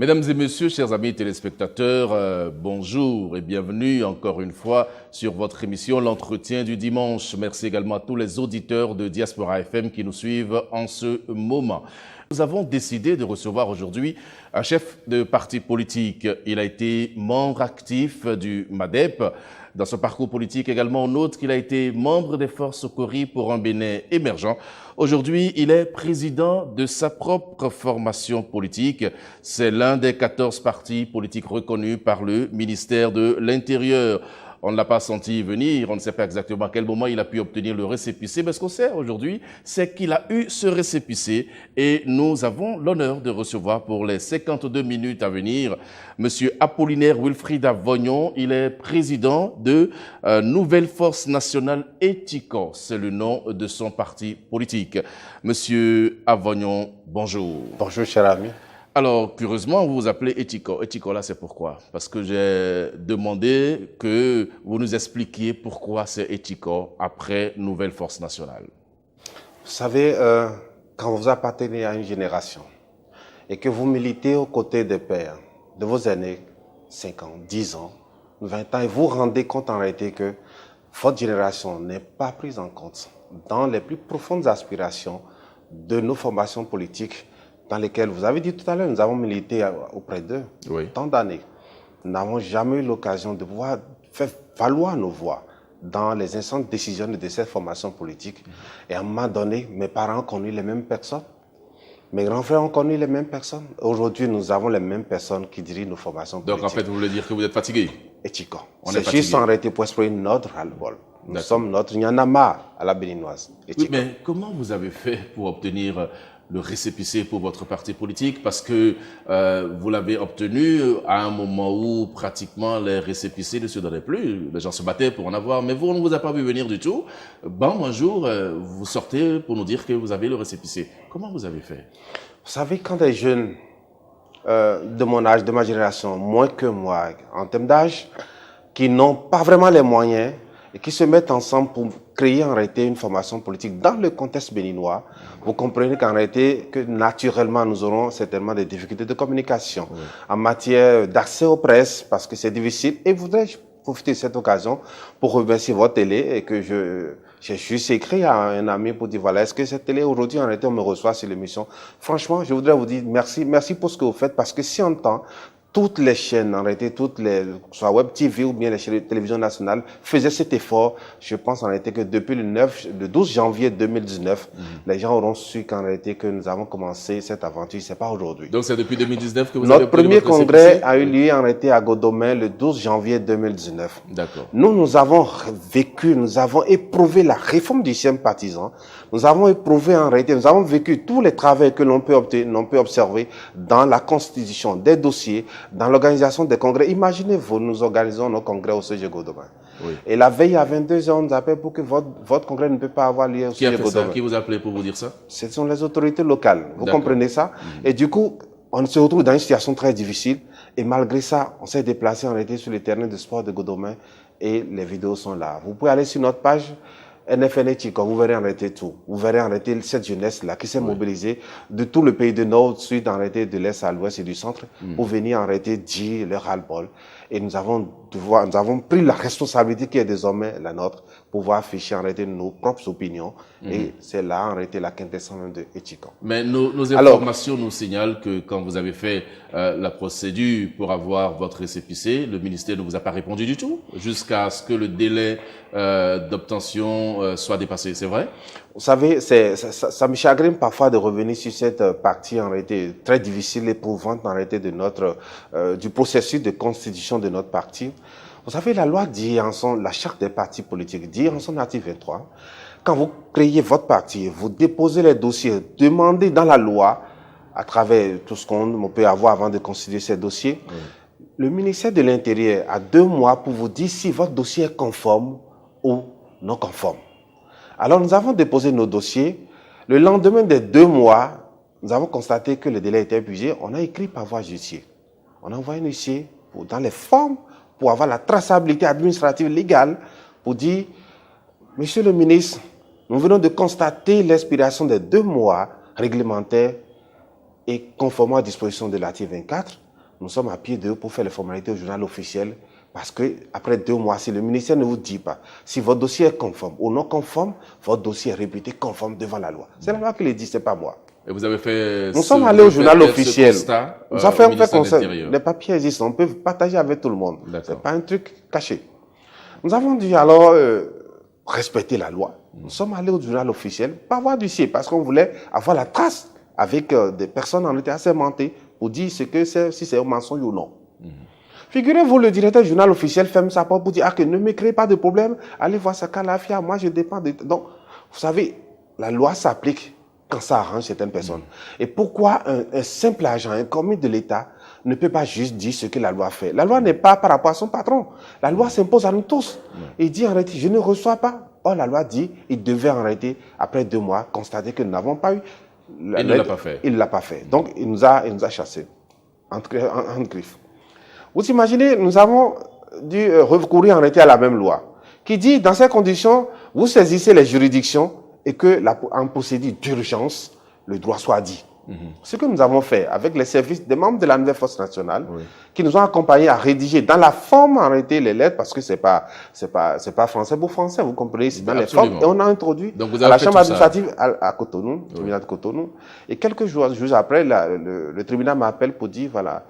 Mesdames et messieurs, chers amis téléspectateurs, bonjour et bienvenue encore une fois sur votre émission L'Entretien du dimanche. Merci également à tous les auditeurs de Diaspora FM qui nous suivent en ce moment. Nous avons décidé de recevoir aujourd'hui un chef de parti politique. Il a été membre actif du MADEP. Dans son parcours politique également, on note qu'il a été membre des Forces Cori pour un Bénin émergent. Aujourd'hui, il est président de sa propre formation politique. C'est l'un des 14 partis politiques reconnus par le ministère de l'Intérieur. On ne l'a pas senti venir, on ne sait pas exactement à quel moment il a pu obtenir le récépissé, mais ce qu'on sait aujourd'hui, c'est qu'il a eu ce récépissé et nous avons l'honneur de recevoir pour les 52 minutes à venir M. Apollinaire Wilfried Avognon. Il est président de Nouvelle Force Nationale Etiko, c'est le nom de son parti politique. Monsieur Avognon, bonjour. Bonjour, cher ami. Alors, curieusement, vous vous appelez Etiko. Etiko, là, c'est pourquoi? Parce que j'ai demandé que vous nous expliquiez pourquoi c'est Etiko après Nouvelle Force Nationale. Vous savez, quand vous appartenez à une génération et que vous militez aux côtés des pères, de vos aînés, 5 ans, 10 ans, 20 ans, et vous vous rendez compte en réalité que votre génération n'est pas prise en compte dans les plus profondes aspirations de nos formations politiques, dans lesquelles, vous avez dit tout à l'heure, nous avons milité auprès d'eux tant d'années. Nous n'avons jamais eu l'occasion de pouvoir faire valoir nos voix dans les instances décisionnelles de cette formation politique. Et à un moment donné, mes parents ont connu les mêmes personnes, mes grands frères ont connu les mêmes personnes. Aujourd'hui, nous avons les mêmes personnes qui dirigent nos formations politiques. Donc en fait, vous voulez dire que vous êtes fatigué? Etiko. C'est juste en réalité pour exprimer notre ras-le-bol. Nous sommes notre, il y en a marre à la béninoise. Oui, mais comment vous avez fait pour obtenir le récépissé pour votre parti politique, parce que vous l'avez obtenu à un moment où pratiquement les récépissés ne se donnaient plus. Les gens se battaient pour en avoir, mais vous, on ne vous a pas vu venir du tout. Bon, un jour, vous sortez pour nous dire que vous avez le récépissé. Comment vous avez fait? Vous savez, quand des jeunes de mon âge, de ma génération, moins que moi, en termes d'âge, qui n'ont pas vraiment les moyens et qui se mettent ensemble pour créer en réalité une formation politique dans le contexte béninois, vous comprenez qu'en réalité, que naturellement, nous aurons certainement des difficultés de communication en matière d'accès aux presses, parce que c'est difficile. Et voudrais-je profiter de cette occasion pour remercier votre télé et que j'ai juste écrit à un ami pour dire, voilà, est-ce que cette télé, aujourd'hui, en réalité, on me reçoit sur l'émission. Franchement, je voudrais vous dire merci. Merci pour ce que vous faites, parce que si on entend toutes les chaînes, en réalité, toutes les, soit Web TV ou bien les chaînes de télévision nationale, faisaient cet effort. Je pense en réalité que depuis le 12 janvier 2019, les gens auront su qu'en réalité que nous avons commencé cette aventure. C'est pas aujourd'hui. Donc c'est depuis 2019 que vous avez obtenu votre Notre premier congrès a eu lieu en réalité à Godomain le 12 janvier 2019. D'accord. Nous avons vécu, nous avons éprouvé la réforme du système partisan. Nous avons éprouvé en réalité, nous avons vécu tous les travaux que l'on peut observer dans la constitution des dossiers, dans l'organisation des congrès. Imaginez-vous, nous organisons nos congrès au CG Godomain. Oui. Et la veille à 22h, on nous appelle pour que votre congrès ne peut pas avoir lieu au CG Godomain. Qui vous a appelé pour vous dire ça? Ce sont les autorités locales. Vous comprenez ça? Et du coup, on se retrouve dans une situation très difficile. Et malgré ça, on s'est déplacé en réalité sur le terrain de sport de Godomain. Et les vidéos sont là. Vous pouvez aller sur notre page NFN Etiko, vous verrez en réalité tout. Vous verrez en réalité cette jeunesse-là qui s'est mobilisée de tout le pays du Nord, Sud, en réalité de l'Est à l'Ouest et du Centre, pour venir en réalité dire leur ras-le-bol. Et nous avons pris la responsabilité qui est désormais la nôtre pour pouvoir afficher en réalité nos propres opinions. Et c'est là en réalité la quintessence même de Etiko. Mais nos informations nous signalent que quand vous avez fait la procédure pour avoir votre récépissé, le ministère ne vous a pas répondu du tout jusqu'à ce que le délai d'obtention soit dépassé, c'est vrai? Vous savez, ça me chagrine parfois de revenir sur cette partie en réalité très difficile, éprouvante en réalité de du processus de constitution de notre parti. Vous savez, la loi dit la charte des partis politiques dit en son article 23, quand vous créez votre parti, vous déposez les dossiers, demandez dans la loi, à travers tout ce qu'on peut avoir avant de constituer ces dossiers, le ministère de l'Intérieur a 2 mois pour vous dire si votre dossier est conforme ou non conforme. Alors, nous avons déposé nos dossiers. Le lendemain des 2 mois, nous avons constaté que le délai était épuisé. On a écrit par voie judiciaire. On a envoyé un huissier dans les formes pour avoir la traçabilité administrative légale pour dire, Monsieur le ministre, nous venons de constater l'expiration des 2 mois réglementaires et conformément à la disposition de l'article 24. nous sommes à pied d'eux pour faire les formalités au journal officiel. Parce que après 2 mois, si le ministère ne vous dit pas si votre dossier est conforme ou non conforme, votre dossier est réputé conforme devant la loi. C'est la loi qui le dit, c'est pas moi. Et vous avez fait... Nous sommes allés au journal officiel. Nous avons fait constat. Les papiers existent, on peut partager avec tout le monde. C'est pas un truc caché. Nous avons dû alors respecter la loi. Nous sommes allés au journal officiel, pas avoir d'huissier, parce qu'on voulait avoir la trace avec des personnes en été assermentées pour dire si c'est un mensonge ou non. Figurez-vous, le directeur du journal officiel ferme sa porte pour dire que ne me créez pas de problème, allez voir ce cas-là, moi je dépends de... Donc, vous savez, la loi s'applique quand ça arrange certaines personnes. Et pourquoi un simple agent, un commis de l'État ne peut pas juste dire ce que la loi fait? La loi n'est pas par rapport à son patron. La loi s'impose à nous tous. Il dit en réalité, je ne reçois pas. Or, la loi dit, il devait en réalité, après 2 mois, constater que nous n'avons pas eu... Il ne l'a pas fait. Il ne l'a pas fait. Donc, il nous a chassés en griffe. Vous imaginez, nous avons dû recourir en réalité à la même loi qui dit, dans ces conditions, vous saisissez les juridictions et que, en procédure d'urgence, le droit soit dit. Ce que nous avons fait avec les services des membres de la nouvelle force nationale, qui nous ont accompagnés à rédiger dans la forme en réalité les lettres, parce que c'est pas français pour français, vous comprenez, c'est dans les formes, et on a introduit à la chambre administrative à Cotonou, au tribunal de Cotonou, et quelques jours après, le tribunal m'appelle pour dire, voilà,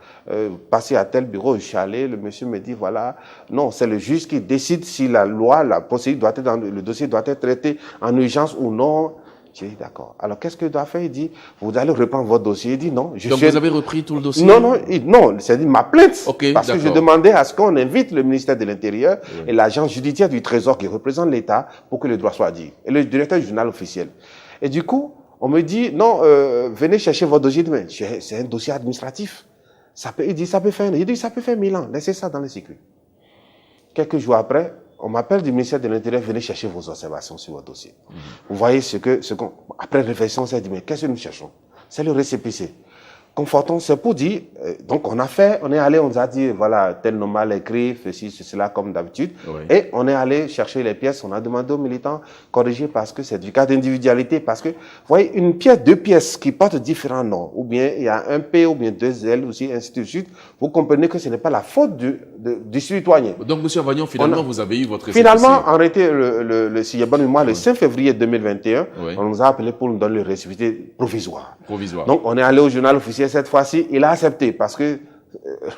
passez à tel bureau, je suis allé, le monsieur me dit, voilà, non, c'est le juge qui décide si la loi, la procédure doit être le dossier doit être traité en urgence ou non. J'ai dit d'accord. Alors qu'est-ce que je dois faire? Il dit, vous allez reprendre votre dossier. Il dit non. Donc vous avez repris tout le dossier? Non, c'est-à-dire ma plainte. Okay, parce que je demandais à ce qu'on invite le ministère de l'Intérieur et l'agence judiciaire du Trésor qui représente l'État pour que le droit soit dit. Et le directeur du journal officiel. Et du coup, on me dit, non, venez chercher votre dossier demain. C'est un dossier administratif. Il dit, ça peut faire 1000 ans. Laissez ça dans les circuits. Quelques jours après, on m'appelle du ministère de l'Intérieur, venez chercher vos observations sur votre dossier. Vous voyez après réflexion, on s'est dit, mais qu'est-ce que nous cherchons? C'est le récépissé. Confortons, c'est pour dire, donc on est allé, on nous a dit, voilà, tel nom mal écrit, ceci, cela, comme d'habitude. Et on est allé chercher les pièces, on a demandé aux militants corriger parce que c'est du cas d'individualité, parce que, vous voyez, une pièce, 2 pièces qui portent différents noms, ou bien il y a un P, ou bien 2 L aussi, ainsi de suite, vous comprenez que ce n'est pas la faute du citoyen. Donc, M. Avagnon, finalement, vous avez eu votre récépissé. Finalement, en réalité, si il y a bonne mémoire, le 5 février 2021, on nous a appelé pour nous donner le récépissé provisoire. Donc, on est allé au journal officiel cette fois-ci, il a accepté parce que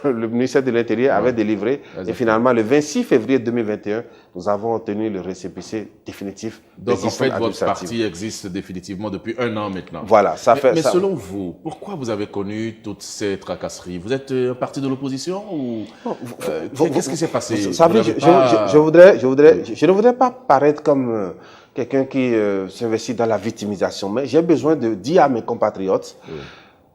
le ministère de l'Intérieur avait délivré. Et finalement, le 26 février 2021, nous avons obtenu le récépissé définitif. Donc, en fait, votre parti existe définitivement depuis 1 an maintenant. Voilà, Mais selon vous, pourquoi vous avez connu toutes ces tracasseries? Vous êtes un parti de l'opposition ou qu'est-ce qui s'est passé? Vous savez, je ne voudrais pas paraître comme quelqu'un qui s'investit dans la victimisation, mais j'ai besoin de dire à mes compatriotes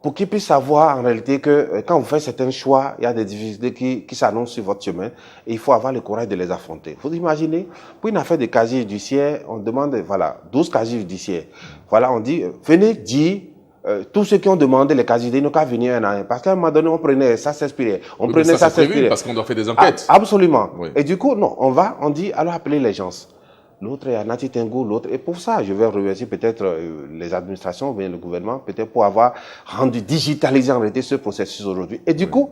pour qu'ils puissent savoir en réalité que quand vous faites certains choix, il y a des difficultés qui s'annoncent sur votre chemin et il faut avoir le courage de les affronter. Vous imaginez, pour une affaire de casier judiciaire, on demande, voilà, 12 casiers judiciaires. Voilà, on dit, venez dire, tous ceux qui ont demandé les casiers judiciaires n'ont qu'à venir un à un. Parce qu'à un moment donné, on prenait, ça s'inspirait. Ça s'inspirait. Parce qu'on doit faire des enquêtes. Absolument. Et du coup, non, on dit, alors appelez les gens. L'autre est à Nati Tengu, l'autre. Et pour ça, je vais remercier peut-être les administrations, ou bien le gouvernement, peut-être pour avoir rendu digitalisé en réalité ce processus aujourd'hui. Et du coup,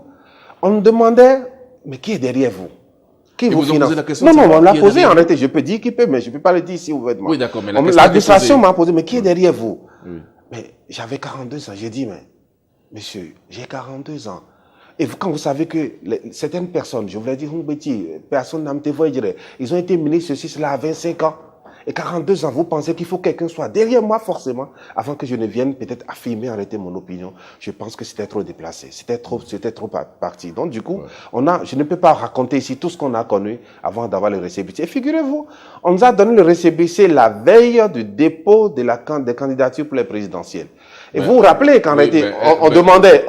on nous demandait, mais qui est derrière vous? Qui vous finance? Non, on l'a posé en réalité. Je peux dire qui peut, mais je ne peux pas le dire ici ouvertement. Oui, d'accord, mais l'administration m'a posé, mais qui est derrière vous? Mais j'avais 42 ans. J'ai dit, mais monsieur, j'ai 42 ans. Et quand vous savez que certaines personnes, je vous l'ai dit, personne n'a me dire, ils ont été ministres, ceci, cela, à 25 ans. Et 42 ans, vous pensez qu'il faut que quelqu'un soit derrière moi forcément, avant que je ne vienne peut-être affirmer, arrêter mon opinion. Je pense que c'était trop déplacé. C'était trop parti. Donc du coup, je ne peux pas raconter ici tout ce qu'on a connu avant d'avoir le récépissé. Et figurez-vous, on nous a donné le récépissé la veille du dépôt des candidatures pour les présidentielles. Et vous vous rappelez qu'en réalité, on demandait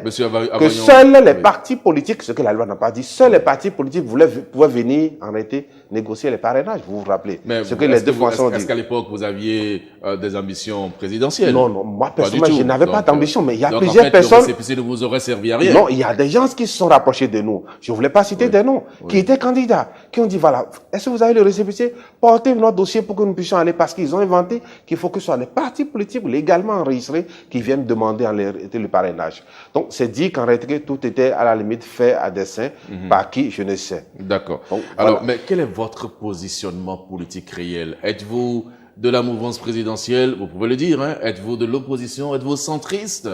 que seuls les partis politiques, ce que la loi n'a pas dit, seuls les partis politiques pouvaient venir en réalité négocier les parrainages, vous vous rappelez. Mais ce que les deux formations ont dit. Est-ce qu'à l'époque, vous aviez des ambitions présidentielles? Non, moi, personnellement, je n'avais pas d'ambition, mais il y a plusieurs personnes... personnes... le récépissé ne vous aurait servi à rien. Non, il y a des gens qui se sont rapprochés de nous. Je ne voulais pas citer des noms, qui étaient candidats, qui ont dit, voilà, est-ce que vous avez le récépissé? Portez notre dossier pour que nous puissions aller, parce qu'ils ont inventé qu'il faut que ce soit les partis politiques légalement enregistrés qui viennent demander en réalité le parrainage. Donc, c'est dit qu'en réalité, tout était à la limite fait à dessein, par qui, je ne sais. D'accord. Donc, alors, voilà. mais quel est votre positionnement politique réel? Êtes-vous de la mouvance présidentielle? Vous pouvez le dire, hein? Êtes-vous de l'opposition? Êtes-vous centriste?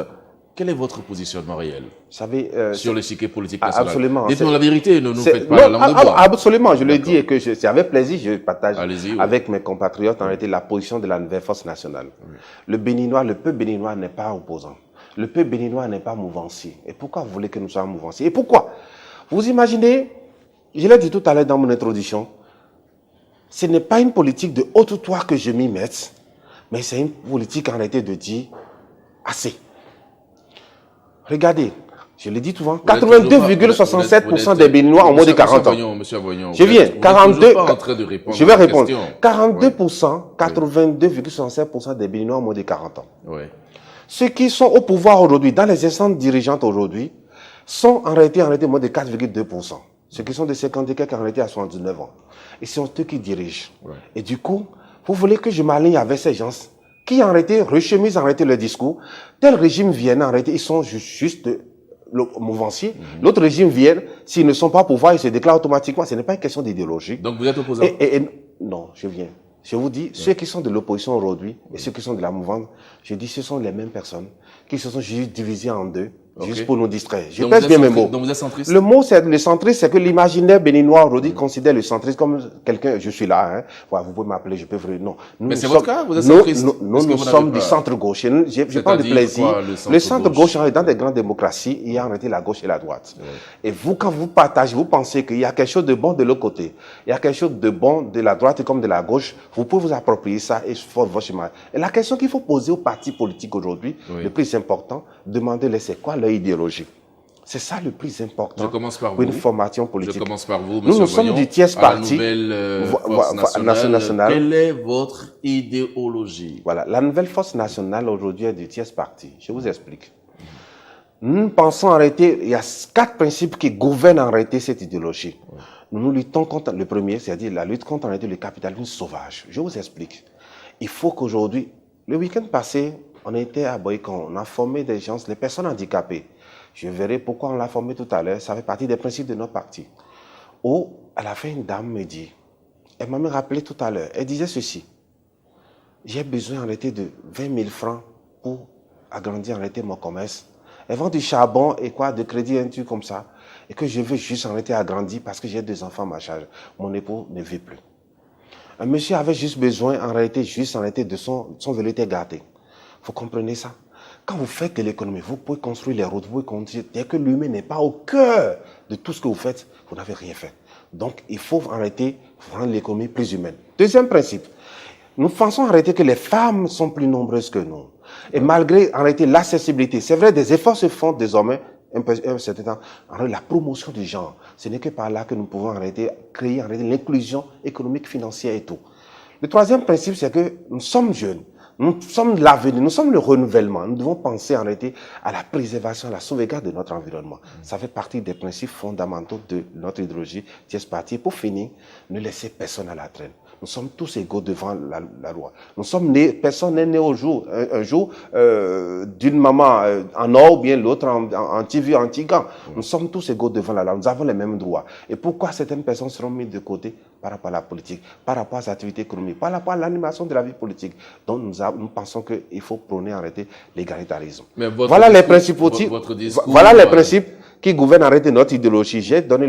Quel est votre positionnement réel? Vous savez, sur l'échiquier politique national? Absolument. Dites-nous la vérité, ne nous faites pas la langue de bois. Absolument, je le dis et que c'est avec plaisir je partage Allez-y, avec mes compatriotes en réalité la position de la nouvelle force nationale. Oui. Le peuple béninois n'est pas opposant. Le peuple béninois n'est pas mouvancier. Et pourquoi vous voulez que nous soyons mouvanciers? Et pourquoi? Vous imaginez, je l'ai dit tout à l'heure dans mon introduction, ce n'est pas une politique de haute toit que je m'y mette, mais c'est une politique en réalité de dire assez. Regardez, je l'ai dit souvent, 82,67% des Béninois ont moins de 40 ans. Monsieur Avoynon, je viens, 42, je vais répondre. 42%, 82,67% des Béninois ont moins de 40 ans. Oui. Ceux qui sont au pouvoir aujourd'hui, dans les instances dirigeantes aujourd'hui, sont en réalité moins de 4,2%. Ceux qui sont de 50 et quelques en réalité à 79 ans. Et c'est eux qui dirigent. Ouais. Et du coup, vous voulez que je m'aligne avec ces gens qui en réalité rechemisent en réalité le discours. Tel régime viennent en réalité, ils sont juste mouvanciers. L'autre régime vient, s'ils ne sont pas au pouvoir, ils se déclarent automatiquement. Ce n'est pas une question d'idéologie. Donc vous êtes opposant? Non, je viens. Je vous dis, ceux qui sont de l'opposition aujourd'hui et ceux qui sont de la mouvance, je dis ce sont les mêmes personnes qui se sont juste divisées en deux. Juste pour nous distraire. Je pèse bien mes mots. Donc vous êtes centriste? Le mot, c'est le centriste, c'est que l'imaginaire béninois aujourd'hui considère le centriste comme quelqu'un, je suis là, hein. Voilà, vous pouvez m'appeler, je peux vous dire, non. Mais c'est votre cas, vous êtes centriste? Nous sommes du centre-gauche. Je prends du plaisir. Le centre-gauche, dans des grandes démocraties, il y a en réalité la gauche et la droite. Et vous, quand vous partagez, vous pensez qu'il y a quelque chose de bon de l'autre côté, il y a quelque chose de bon de la droite comme de la gauche, vous pouvez vous approprier ça et faire votre chemin. Et la question qu'il faut poser aux partis politiques aujourd'hui, le plus important, demandez-les c'est quoi leur idéologie. C'est ça le plus important. Je commence par pour une formation politique. Je commence par vous, monsieur Nous sommes du tiers parti. La nouvelle force nationale. Quelle est votre idéologie? Voilà, la nouvelle force nationale aujourd'hui est du tiers parti. Je vous explique. Nous pensons en réalité, il y a 4 principes qui gouvernent en réalité cette idéologie. Nous luttons contre le premier, c'est-à-dire la lutte contre en réalité le capitalisme sauvage. Je vous explique. Il faut qu'aujourd'hui, le week-end passé, on était à Boycon, on a formé des gens, les personnes handicapées. Je verrai pourquoi on l'a formé tout à l'heure, ça fait partie des principes de notre parti. À la fin, une dame me dit, elle m'a rappelé tout à l'heure, elle disait ceci, j'ai besoin en réalité de 20 000 francs pour agrandir en réalité mon commerce. Elle vend du charbon et quoi, de crédit, un truc comme ça, et que je veux juste en réalité agrandir parce que j'ai 2 enfants à ma charge. Mon époux ne vit plus. Un monsieur avait juste besoin en réalité de son vélo était gâté. Vous comprenez ça? Quand vous faites de l'économie, vous pouvez construire les routes, vous pouvez construire. Dès que l'humain n'est pas au cœur de tout ce que vous faites, vous n'avez rien fait. Donc, il faut arrêter, rendre l'économie plus humaine. Deuxième principe, nous pensons en réalité que les femmes sont plus nombreuses que nous. Et malgré en réalité l'accessibilité, c'est vrai, des efforts se font désormais, un certain temps, la promotion du genre. Ce n'est que par là que nous pouvons arrêter, créer en réalité l'inclusion économique, financière et tout. Le troisième principe, c'est que nous sommes jeunes. Nous sommes l'avenir, nous sommes le renouvellement. Nous devons penser en réalité à la préservation, à la sauvegarde de notre environnement. Ça fait partie des principes fondamentaux de notre idéologie tiers parti. Pour finir, ne laissez personne à la traîne. Nous sommes tous égaux devant la loi. Nous sommes nés, personne n'est né un jour d'une maman en or ou bien l'autre en TV, en tigan. Nous sommes tous égaux devant la loi. Nous avons les mêmes droits. Et pourquoi certaines personnes seront mises de côté par rapport à la politique, par rapport aux activités économiques, par rapport à l'animation de la vie politique? Donc nous pensons qu'il faut prôner en réalité l'égalitarisme. Voilà les principes voilà les principes qui gouvernent en réalité notre idéologie. J'ai donné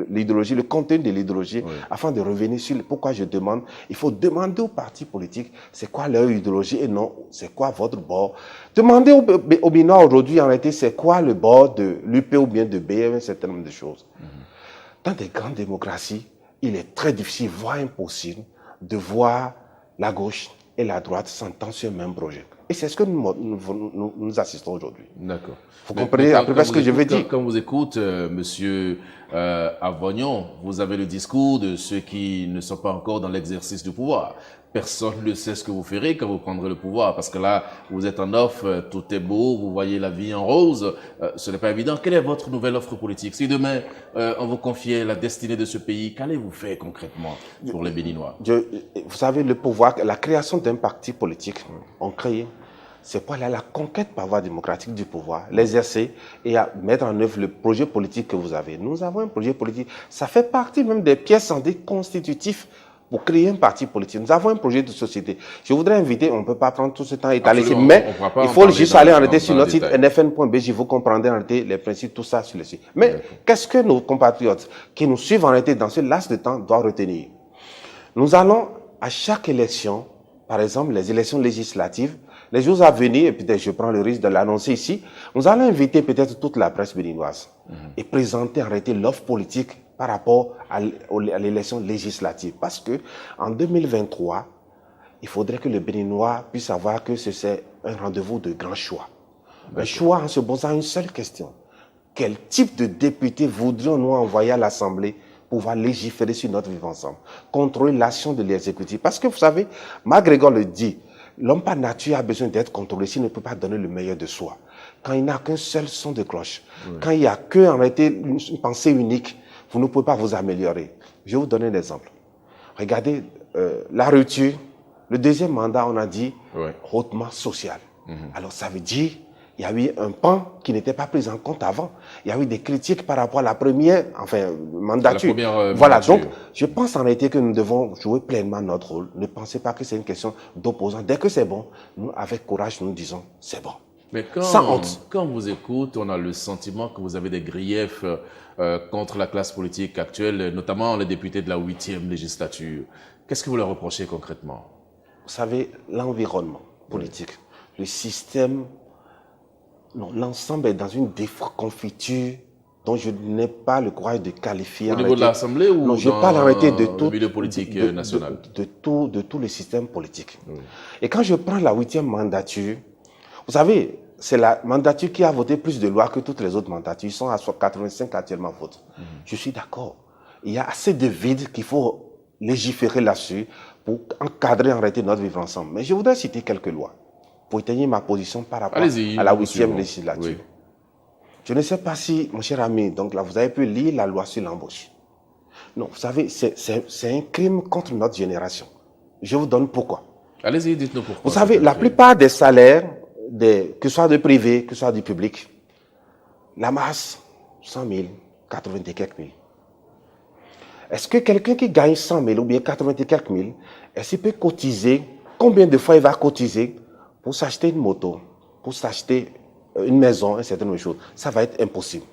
l'idéologie, le contenu de l'idéologie, afin de revenir sur pourquoi je demande. Il faut demander aux partis politiques c'est quoi leur idéologie et non c'est quoi votre bord. Demandez aux Béninois aujourd'hui en réalité c'est quoi le bord de l'UP ou bien de BM, un certain nombre de choses. Dans des grandes démocraties, il est très difficile, voire impossible, de voir la gauche et la droite s'entendre sur un même projet. Et c'est ce que nous assistons aujourd'hui. D'accord. Vous comprenez à peu près ce que je veux dire? Quand on vous écoute, monsieur Avognon, vous avez le discours de ceux qui ne sont pas encore dans l'exercice du pouvoir. Personne ne sait ce que vous ferez quand vous prendrez le pouvoir, parce que là, vous êtes en offre, tout est beau, vous voyez la vie en rose. Ce n'est pas évident. Quelle est votre nouvelle offre politique? Si demain, on vous confiait la destinée de ce pays, qu'allez-vous faire concrètement pour les Béninois? Vous savez, le pouvoir, la création d'un parti politique, on crée, c'est pour aller à la conquête par voie démocratique du pouvoir, l'exercer et à mettre en œuvre le projet politique que vous avez. Nous avons un projet politique. Ça fait partie même des pièces constitutives pour créer un parti politique. Nous avons un projet de société. Je voudrais inviter, on ne peut pas prendre tout ce temps et étaler ici, mais il faut juste aller en réalité sur notre site nfn.bj, vous comprendrez en réalité les principes, tout ça sur le site. Mais qu'est-ce que nos compatriotes qui nous suivent en réalité dans ce laps de temps doivent retenir? Nous allons à chaque élection, par exemple les élections législatives, les jours à venir, et peut-être je prends le risque de l'annoncer ici, nous allons inviter peut-être toute la presse béninoise et présenter en réalité l'offre politique par rapport à l'élection législative. Parce que en 2023, il faudrait que le Béninois puisse savoir que c'est un rendez-vous de grand choix. Un choix en se posant une seule question. Quel type de député voudrions-nous envoyer à l'Assemblée pour pouvoir légiférer sur notre vivre ensemble, contrôler l'action de l'exécutif? Parce que vous savez, MacGregor le dit, l'homme par nature a besoin d'être contrôlé s'il ne peut pas donner le meilleur de soi. Quand il n'a qu'un seul son de cloche, quand il n'y a qu'en réalité une pensée unique, vous ne pouvez pas vous améliorer. Je vais vous donner un exemple. Regardez la rupture, le deuxième mandat, on a dit hautement social. Alors ça veut dire il y a eu un pan qui n'était pas pris en compte avant. Il y a eu des critiques par rapport à la première, mandature. Voilà, donc je pense en réalité que nous devons jouer pleinement notre rôle. Ne pensez pas que c'est une question d'opposants. Dès que c'est bon, nous, avec courage, nous disons c'est bon. Mais quand on vous écoute, on a le sentiment que vous avez des griefs contre la classe politique actuelle, notamment les députés de la 8e législature. Qu'est-ce que vous leur reprochez concrètement? Vous savez, l'environnement politique, le système, l'ensemble est dans une déconfiture dont je n'ai pas le courage de qualifier. Au niveau de l'Assemblée ou non, je parle en réalité de tout le milieu politique national? De tout le système politique. Et quand je prends la 8e mandature, vous savez, c'est la mandature qui a voté plus de lois que toutes les autres mandatures. Ils sont à 85 actuellement votent. Je suis d'accord. Il y a assez de vide qu'il faut légiférer là-dessus pour encadrer en réalité notre vivre ensemble. Mais je voudrais citer quelques lois pour étayer ma position par rapport à la 8e législature. Oui. Je ne sais pas si, mon cher ami, donc là, vous avez pu lire la loi sur l'embauche. Non, vous savez, c'est un crime contre notre génération. Je vous donne pourquoi. Allez-y, dites-nous pourquoi. Vous savez, la plupart des salaires, que ce soit du privé, que ce soit du public, la masse, 100 000, 80 et quelques mille. Est-ce que quelqu'un qui gagne 100 000 ou bien 80 et quelques mille, est-ce qu'il peut cotiser, combien de fois il va cotiser pour s'acheter une moto, pour s'acheter une maison, et certaines choses? Ça va être impossible.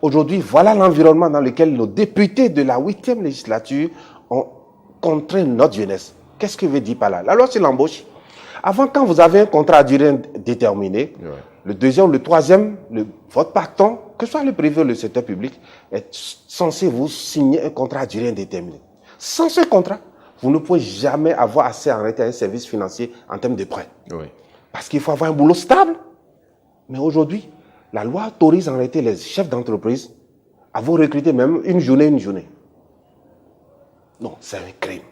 Aujourd'hui, voilà l'environnement dans lequel nos députés de la 8e législature ont contraint notre jeunesse. Qu'est-ce que veut dire par là? La loi sur l'embauche. Avant, quand vous avez un contrat à durée déterminée, le deuxième, le troisième, votre patron, que ce soit le privé ou le secteur public, est censé vous signer un contrat à durée indéterminée. Sans ce contrat, vous ne pouvez jamais avoir accès à un service financier en termes de prêt. Parce qu'il faut avoir un boulot stable. Mais aujourd'hui, la loi autorise en réalité les chefs d'entreprise à vous recruter même une journée. Non, c'est un crime.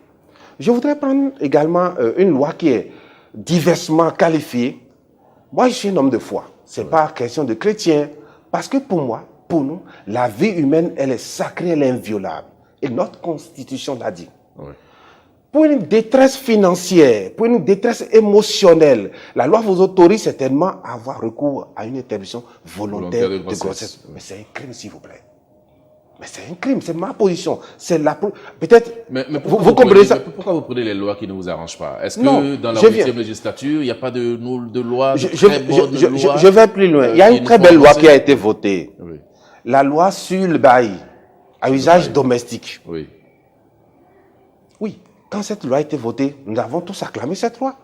Je voudrais prendre également une loi qui est diversement qualifiée. Moi, je suis un homme de foi. Ce n'est pas question de chrétien. Parce que pour moi, pour nous, la vie humaine, elle est sacrée, elle est inviolable. Et notre constitution l'a dit. Pour une détresse financière, pour une détresse émotionnelle, la loi vous autorise certainement à avoir recours à une interruption volontaire de grossesse. Mais c'est un crime, s'il vous plaît. Mais c'est un crime, c'est ma position. C'est la peut-être. Mais vous comprenez ça? Pourquoi vous prenez les lois qui ne vous arrangent pas? Est-ce que dans la 8e législature, il n'y a pas de loi, je vais plus loin. Il y a une très belle loi qui a été votée. La loi sur le bail à usage domestique. Oui. Quand cette loi a été votée, nous avons tous acclamé cette loi.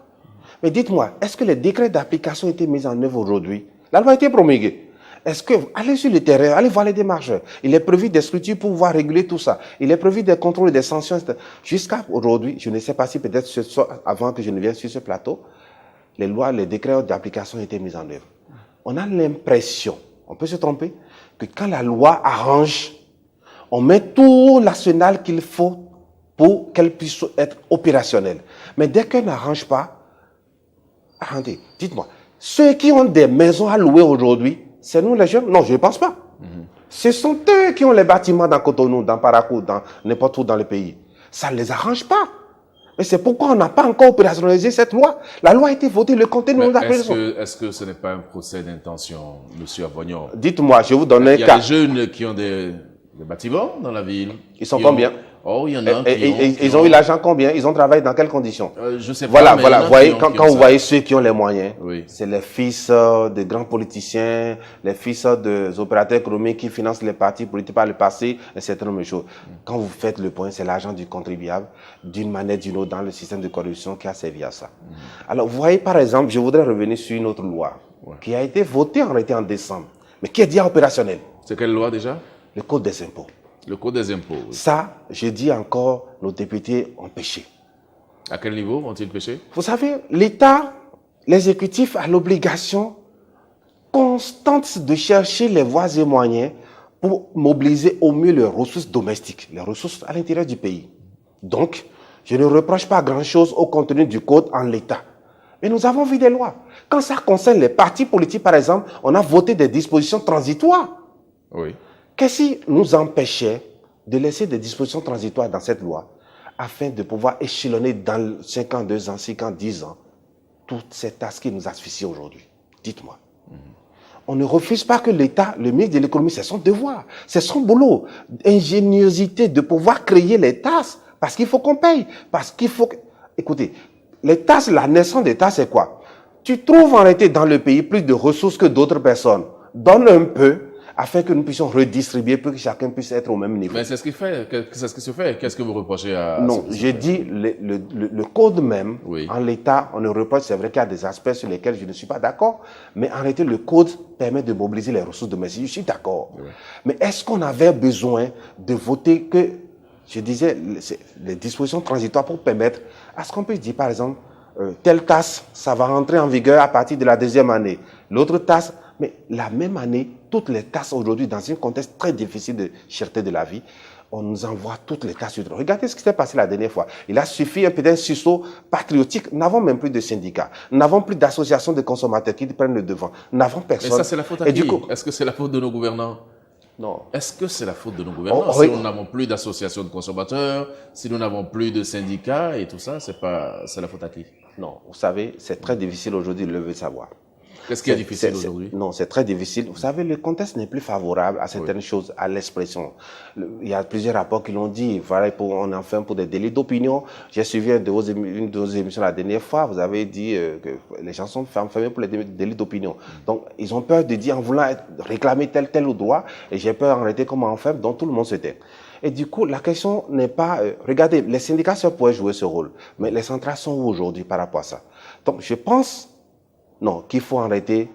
Mais dites-moi, est-ce que les décrets d'application ont été mis en œuvre aujourd'hui? La loi a été promulguée. Est-ce que, allez sur le terrain, allez voir les démarcheurs. Il est prévu des structures pour pouvoir réguler tout ça. Il est prévu des contrôles et des sanctions. Jusqu'à aujourd'hui, je ne sais pas si peut-être ce soir, avant que je ne vienne sur ce plateau, les lois, les décrets d'application ont été mis en œuvre. On a l'impression, on peut se tromper, que quand la loi arrange, on met tout l'arsenal qu'il faut pour qu'elle puisse être opérationnelle. Mais dès qu'elle n'arrange pas, attendez, dites-moi, ceux qui ont des maisons à louer aujourd'hui, c'est nous les jeunes? Non, je ne pense pas. Ce sont eux qui ont les bâtiments dans Cotonou, dans Parakou, dans n'importe où dans le pays. Ça ne les arrange pas. Mais c'est pourquoi on n'a pas encore opérationnalisé cette loi. La loi a été votée, le contenu nous a Est-ce que ce n'est pas un procès d'intention, M. Avognon? Dites-moi, je vous donne un cas. Il y a des jeunes qui ont des bâtiments dans la ville. Ils sont combien? Oh, il y en a ils ont eu l'argent combien? Ils ont travaillé dans quelles conditions? Je sais pas. Voilà. Voyez, quand vous voyez ceux qui ont les moyens, oui. C'est les fils de grands politiciens, les fils des opérateurs économiques qui financent les partis politiques par le passé, un certain nombre de choses. Quand vous faites le point, c'est l'argent du contribuable, d'une manière ou d'une autre, dans le système de corruption qui a servi à ça. Alors, vous voyez, par exemple, je voudrais revenir sur une autre loi qui a été votée en réalité en décembre, mais qui est déjà opérationnelle. C'est quelle loi déjà? Le Code des impôts. Le Code des impôts. Oui. Ça, je dis encore, nos députés ont péché. À quel niveau ont-ils péché? Vous savez, l'État, l'exécutif a l'obligation constante de chercher les voies et moyens pour mobiliser au mieux les ressources domestiques, les ressources à l'intérieur du pays. Donc, je ne reproche pas grand-chose au contenu du Code en l'état. Mais nous avons vu des lois. Quand ça concerne les partis politiques, par exemple, on a voté des dispositions transitoires. Oui. Qu'est-ce qui nous empêchait de laisser des dispositions transitoires dans cette loi afin de pouvoir échelonner dans 5 ans, 2 ans, 5 ans, 10 ans toutes ces tâches qui nous asphyxient aujourd'hui? Dites-moi. On ne refuse pas que l'État, le ministre de l'économie, c'est son devoir, c'est son boulot, ingéniosité de pouvoir créer les tâches parce qu'il faut qu'on paye, parce qu'il faut... Écoutez, les tâches, la naissance des tâches, c'est quoi? Tu trouves en réalité dans le pays plus de ressources que d'autres personnes. Donne un peu afin que nous puissions redistribuer pour que chacun puisse être au même niveau. Mais c'est ce qu'il fait. C'est ce qui se fait. Qu'est-ce que vous reprochez à... Non, j'ai dit le code même, oui. En l'état, on ne reproche, c'est vrai qu'il y a des aspects sur lesquels je ne suis pas d'accord, mais en réalité, le code permet de mobiliser les ressources domestiques. Je suis d'accord. Oui. Mais est-ce qu'on avait besoin de voter que, je disais, les dispositions transitoires pour permettre à ce qu'on puisse dire, par exemple, telle taxe, ça va rentrer en vigueur à partir de la 2e année. L'autre taxe, mais la même année, toutes les tasses aujourd'hui, dans un contexte très difficile de cherté de la vie, on nous envoie toutes les tasses. Regardez ce qui s'est passé la dernière fois. Il a suffi un petit sursaut patriotique. Nous n'avons même plus de syndicats. Nous n'avons plus d'associations de consommateurs qui prennent le devant. Nous n'avons personne. Mais ça, c'est la faute à qui? Est-ce que c'est la faute de nos gouvernants? Non. Est-ce que c'est la faute de nos gouvernants? Si nous n'avons plus d'associations de consommateurs, si nous n'avons plus de syndicats et tout ça, c'est la faute à qui? Non. Vous savez, c'est très difficile aujourd'hui de le savoir. Qu'est-ce qui est difficile aujourd'hui? Non, c'est très difficile. Vous savez, le contexte n'est plus favorable à certaines choses, à l'expression. Il y a plusieurs rapports qui l'ont dit. Voilà, on est enfin pour des délits d'opinion. J'ai suivi une de vos émissions la dernière fois. Vous avez dit que les gens sont fermés pour les délits d'opinion. Donc, ils ont peur de dire en voulant réclamer tel ou droit. Et j'ai peur en réalité comme enferme, dont tout le monde se tait. Et du coup, la question n'est pas... regardez, les syndicats pourraient jouer ce rôle. Mais les centrales sont où aujourd'hui par rapport à ça? Donc, je pense... Non, qu'il faut arrêter,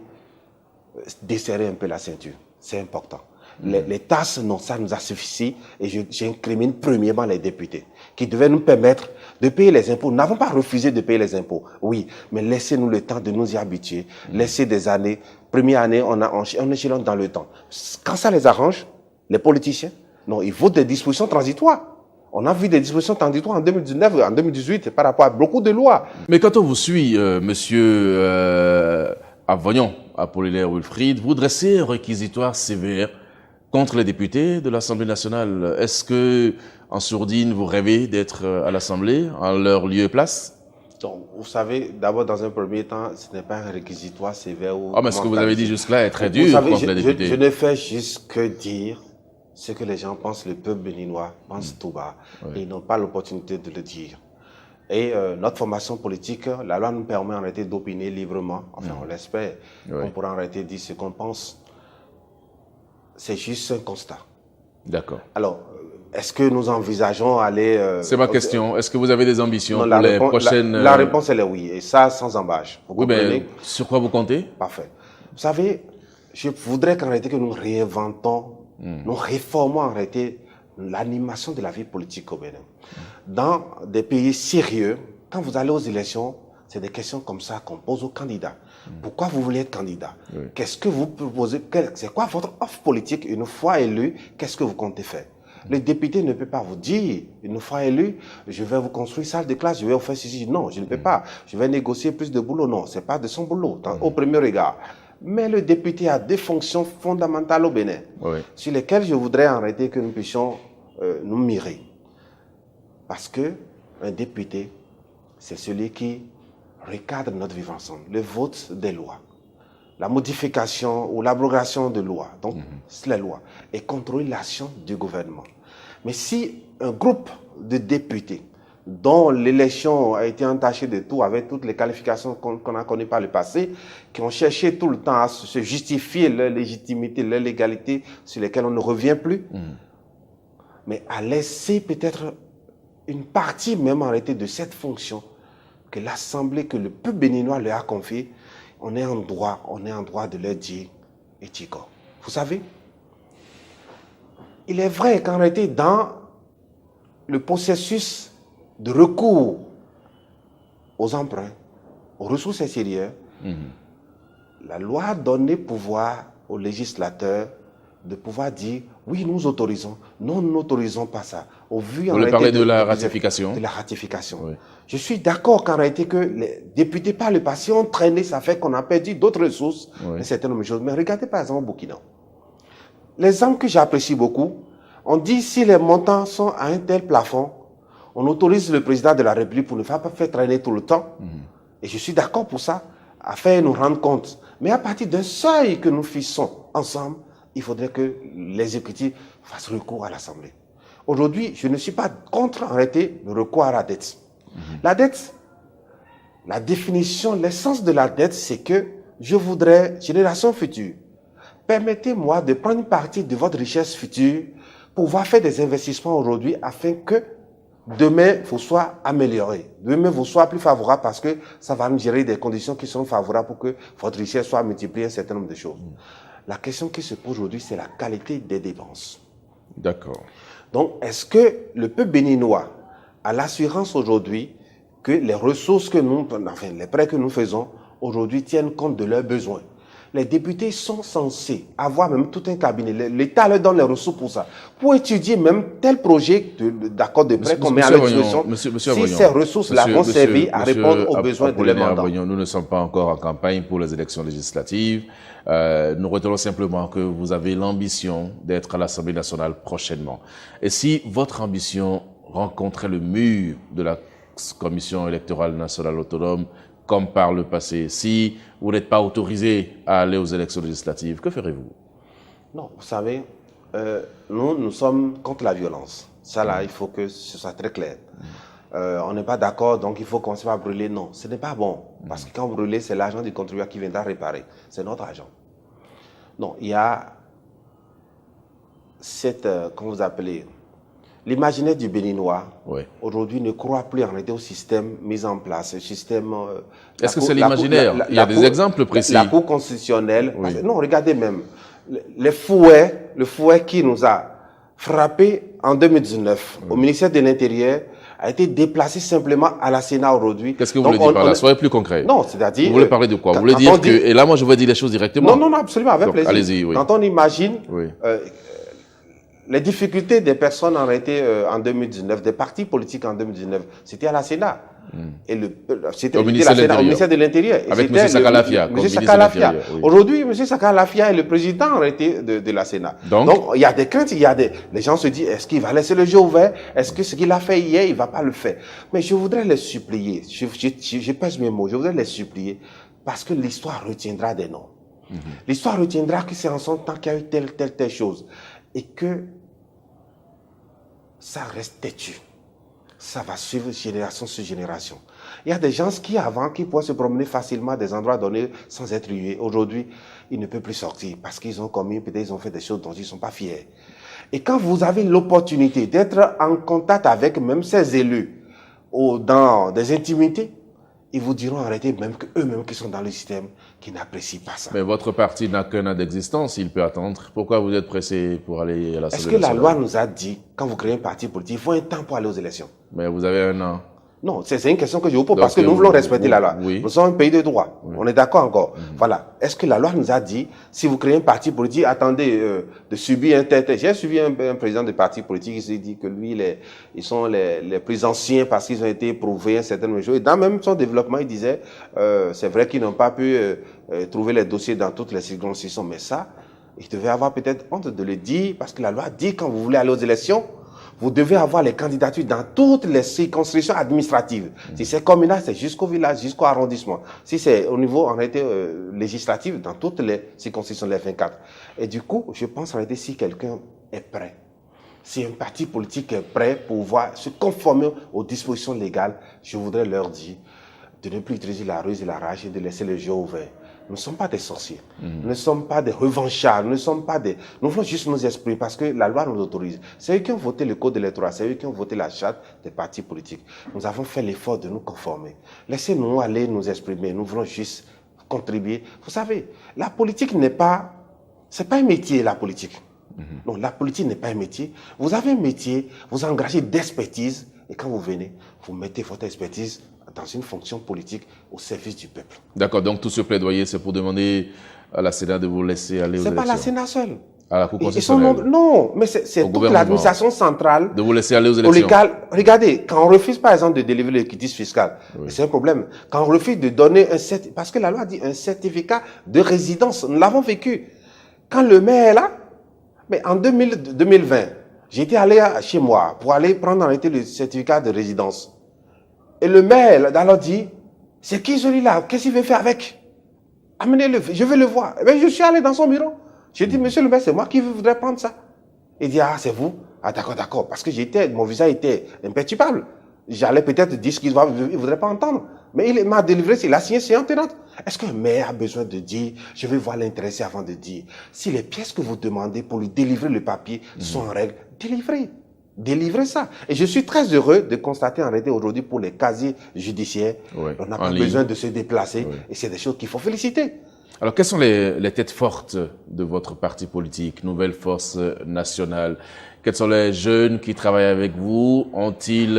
desserrer un peu la ceinture. C'est important. Les tasses, non, ça nous a suffi. Et j'incrimine premièrement les députés, qui devaient nous permettre de payer les impôts. Nous n'avons pas refusé de payer les impôts, oui, mais laissez-nous le temps de nous y habituer. Laissez des années. Première année, on échelonne dans le temps. Quand ça les arrange, les politiciens, non, ils votent des dispositions transitoires. On a vu des dispositions transitoires en 2019, en 2018, par rapport à beaucoup de lois. Mais quand on vous suit, monsieur Avognon, Apollinaire Wilfried, vous dressez un réquisitoire sévère contre les députés de l'Assemblée nationale. Est-ce que, en sourdine, vous rêvez d'être à l'Assemblée, en leur lieu et place? Donc, vous savez, d'abord, dans un premier temps, ce n'est pas un réquisitoire sévère. Ah, mais ce que vous avez dit jusque-là est très dur contre les députés. Je ne fais juste que dire ce que les gens pensent, le peuple béninois pense tout bas. Oui. Et ils n'ont pas l'opportunité de le dire. Et notre formation politique, la loi nous permet en réalité d'opiner librement. Enfin, on l'espère. Oui. On pourra en réalité dire ce qu'on pense. C'est juste un constat. D'accord. Alors, est-ce que nous envisageons aller... c'est ma question. Est-ce que vous avez des ambitions pour les prochaines... La réponse, elle est oui. Et ça, sans embâche. Oui, mais sur quoi vous comptez? Parfait. Vous savez, je voudrais qu'en réalité que nous réinventons, nous réformons en réalité l'animation de la vie politique au Bénin. Dans des pays sérieux, quand vous allez aux élections, C'est des questions comme ça qu'on pose aux candidats. Pourquoi vous voulez être candidat? Qu'est-ce que vous proposez? C'est quoi votre offre politique une fois élu? Qu'est-ce que vous comptez faire? Le député ne peut pas vous dire, une fois élu, je vais vous construire salle de classe, je vais vous faire ceci. Non, je ne peux pas. Je vais négocier plus de boulot. Non, ce n'est pas de son boulot, au premier regard. Mais le député a des fonctions fondamentales au Bénin, sur lesquelles je voudrais arrêter que nous puissions nous mirer. Parce qu'un député, c'est celui qui recadre notre vivre ensemble, le vote des lois, la modification ou l'abrogation de lois, donc c'est les lois, et contrôler l'action du gouvernement. Mais si un groupe de députés dont l'élection a été entachée de tout, avec toutes les qualifications qu'on a connues par le passé, qui ont cherché tout le temps à se justifier leur légitimité, leur légalité, sur lesquelles on ne revient plus, mais à laisser peut-être une partie même arrêtée de cette fonction que l'Assemblée, que le peuple béninois leur a confiée, on est en droit de leur dire « Etiko ». Vous savez, il est vrai qu'en réalité, dans le processus de recours aux emprunts, aux ressources extérieures, la loi a donné pouvoir aux législateurs de pouvoir dire « oui, nous autorisons », non, nous n'autorisons pas ça. Au vu, vous parlez de la ratification. De la ratification. Oui. Je suis d'accord qu'en réalité, que les députés par le passé ont traîné, ça fait qu'on a perdu d'autres ressources, un certain nombre de choses. Mais regardez par exemple au Burkina. L'exemple que j'apprécie beaucoup, on dit si les montants sont à un tel plafond, on autorise le président de la République pour ne pas faire traîner tout le temps. Et je suis d'accord pour ça, à faire nous rendre compte. Mais à partir d'un seuil que nous fixons ensemble, il faudrait que l'exécutif fasse recours à l'Assemblée. Aujourd'hui, je ne suis pas contre arrêter le recours à la dette. La dette, la définition, l'essence de la dette, c'est que je voudrais, génération future, permettez-moi de prendre une partie de votre richesse future pour pouvoir faire des investissements aujourd'hui afin que demain vous soit amélioré, demain vous soit plus favorable parce que ça va nous gérer des conditions qui sont favorables pour que votre richesse soit multipliée un certain nombre de choses. La question qui se pose aujourd'hui, c'est la qualité des dépenses. D'accord. Donc, est-ce que le peuple béninois a l'assurance aujourd'hui que les ressources que nous, enfin les prêts que nous faisons aujourd'hui tiennent compte de leurs besoins? Les députés sont censés avoir même tout un cabinet. L'État leur donne les ressources pour ça. Pour étudier même tel projet d'accord de prêt qu'on met à leur disposition. Si ces ressources-là vont servir à répondre aux besoins de l'État. Nous ne sommes pas encore en campagne pour les élections législatives. Nous retenons simplement que vous avez l'ambition d'être à l'Assemblée nationale prochainement. Et si votre ambition rencontrait le mur de la Commission électorale nationale autonome, comme par le passé, si vous n'êtes pas autorisé à aller aux élections législatives, que ferez-vous? Non, vous savez, nous sommes contre la violence. Ça là, il faut que ce soit très clair. On n'est pas d'accord, donc il faut commencer par brûler. Non, ce n'est pas bon. Parce que quand vous brûlez, c'est l'argent du contribuable qui viendra réparer. C'est notre argent. Non, il y a cette, comment vous appelez, l'imaginaire du Béninois, aujourd'hui, ne croit plus en réalité au système mis en place. Le système. Est-ce que c'est l'imaginaire? Il y a des exemples précis. La Cour constitutionnelle. Que, non, regardez même. Le fouet qui nous a frappé en 2019 au ministère de l'Intérieur a été déplacé simplement à la Sénat aujourd'hui. Qu'est-ce que vous voulez dire par là? Soyez plus concret. Non, c'est-à-dire... Vous voulez parler de quoi? Vous voulez dire que... Et là, moi, je vais dire les choses directement. Non, absolument, avec plaisir. Allez-y, oui. Quand on imagine... les difficultés des personnes en réalité en 2019, des partis politiques en 2019, c'était à la Sénat. Et c'était au ministère de l'Intérieur. Avec M. Sakalafia. M. Sakalafia. Aujourd'hui, M. Sakalafia est le président en réalité de la Sénat. Donc, il y a des craintes, les gens se disent, est-ce qu'il va laisser le jeu ouvert? Est-ce que ce qu'il a fait hier, il ne va pas le faire? Mais je voudrais les supplier, je pèse mes mots, je voudrais les supplier, parce que l'histoire retiendra des noms. L'histoire retiendra que c'est en son temps qu'il y a eu telle chose. Et que ça reste têtu. Ça va suivre génération sur génération. Il y a des gens qui, avant, qui pouvaient se promener facilement à des endroits donnés sans être hués. Aujourd'hui, ils ne peuvent plus sortir parce qu'ils ont commis, peut-être ils ont fait des choses dont ils ne sont pas fiers. Et quand vous avez l'opportunité d'être en contact avec même ces élus dans des intimités, ils vous diront arrêtez, même qu'eux-mêmes qui sont dans le système, qui n'apprécient pas ça. Mais votre parti n'a qu'un an d'existence, il peut attendre. Pourquoi vous êtes pressé pour aller à l'Assemblée nationale? Est-ce que la loi nous a dit, quand vous créez un parti politique, il faut un temps pour aller aux élections? Mais vous avez un an. Non, c'est une question que je vous pose parce que nous voulons respecter la loi. Oui. Nous sommes un pays de droit. Oui. On est d'accord encore. Voilà. Est-ce que la loi nous a dit, si vous créez un parti politique, attendez de subir un tel. J'ai suivi un président de parti politique qui s'est dit que lui, ils sont les plus anciens parce qu'ils ont été éprouvés à certaines choses. Et dans même son développement, il disait, c'est vrai qu'ils n'ont pas pu trouver les dossiers dans toutes les circonscriptions, mais ça, il devait avoir peut-être honte de le dire parce que la loi dit quand vous voulez aller aux élections, vous devez avoir les candidatures dans toutes les circonscriptions administratives. Si c'est communal, c'est jusqu'au village, jusqu'au arrondissement. Si c'est au niveau, en réalité, législatif, dans toutes les circonscriptions, les 24. Et du coup, je pense, en réalité, si quelqu'un est prêt, si un parti politique est prêt pour pouvoir se conformer aux dispositions légales, je voudrais leur dire de ne plus utiliser la ruse et la rage et de laisser les jeux ouverts. Nous ne sommes pas des sorciers, nous ne sommes pas des revanchards, nous ne sommes pas des... Nous voulons juste nous exprimer parce que la loi nous autorise. C'est eux qui ont voté le code électoral, c'est eux qui ont voté la charte des partis politiques. Nous avons fait l'effort de nous conformer. Laissez-nous aller nous exprimer, nous voulons juste contribuer. Vous savez, la politique n'est pas... C'est pas un métier, la politique. Non, la politique n'est pas un métier. Vous avez un métier, vous engagez d'expertise et quand vous venez, vous mettez votre expertise dans une fonction politique au service du peuple. D'accord, donc tout ce plaidoyer, c'est pour demander à la Sénat de vous laisser aller aux élections. C'est pas la Sénat seule. À la Cour constitutionnelle. Non, mais c'est toute l'administration centrale. De vous laisser aller aux élections. Regardez, quand on refuse par exemple de délivrer le quitus fiscal, c'est un problème. Quand on refuse de donner un certificat, parce que la loi dit un certificat de résidence, nous l'avons vécu. Quand le maire est là, mais en 2020, j'étais allé chez moi pour aller prendre en réalité le certificat de résidence. Et le maire, alors dit, c'est qui celui-là? Qu'est-ce qu'il veut faire avec? Amenez-le, je veux le voir. Et bien, je suis allé dans son bureau. J'ai dit, monsieur le maire, c'est moi qui voudrais prendre ça. Il dit, ah, c'est vous? Ah, d'accord. Parce que mon visa était imperturbable. J'allais peut-être dire ce qu'il ne voudrait pas entendre. Mais il m'a délivré, il a signé séance tenante. Est-ce qu'un maire a besoin de dire, je vais voir l'intéressé avant de dire, si les pièces que vous demandez pour lui délivrer le papier sont en règle, délivrez ça. Et je suis très heureux de constater en réalité aujourd'hui pour les casiers judiciaires, on n'a pas besoin de se déplacer et c'est des choses qu'il faut féliciter. Alors, quelles sont les têtes fortes de votre parti politique, Nouvelle Force Nationale? Quels sont les jeunes qui travaillent avec vous? Ont-ils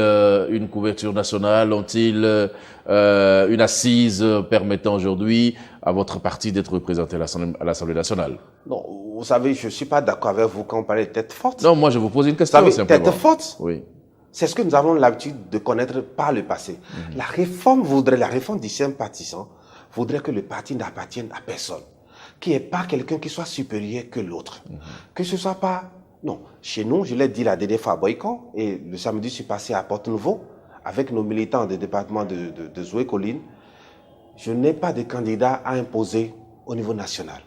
une couverture nationale? Ont-ils une assise permettant aujourd'hui à votre parti d'être représenté à l'Assemblée nationale? Non, vous savez, je ne suis pas d'accord avec vous quand on parle de tête forte. Non, moi je vous pose une question. Vous savez, tête forte, oui. C'est ce que nous avons l'habitude de connaître par le passé. La réforme du système partisan voudrait que le parti n'appartienne à personne, qu'il n'y ait pas quelqu'un qui soit supérieur que l'autre, que ce soit pas... Non, chez nous, je l'ai dit la dernière fois à Boycon, et le samedi, je suis passé à Porte-Nouveau, avec nos militants du département de Zoué-Colline. Je n'ai pas de candidat à imposer au niveau national.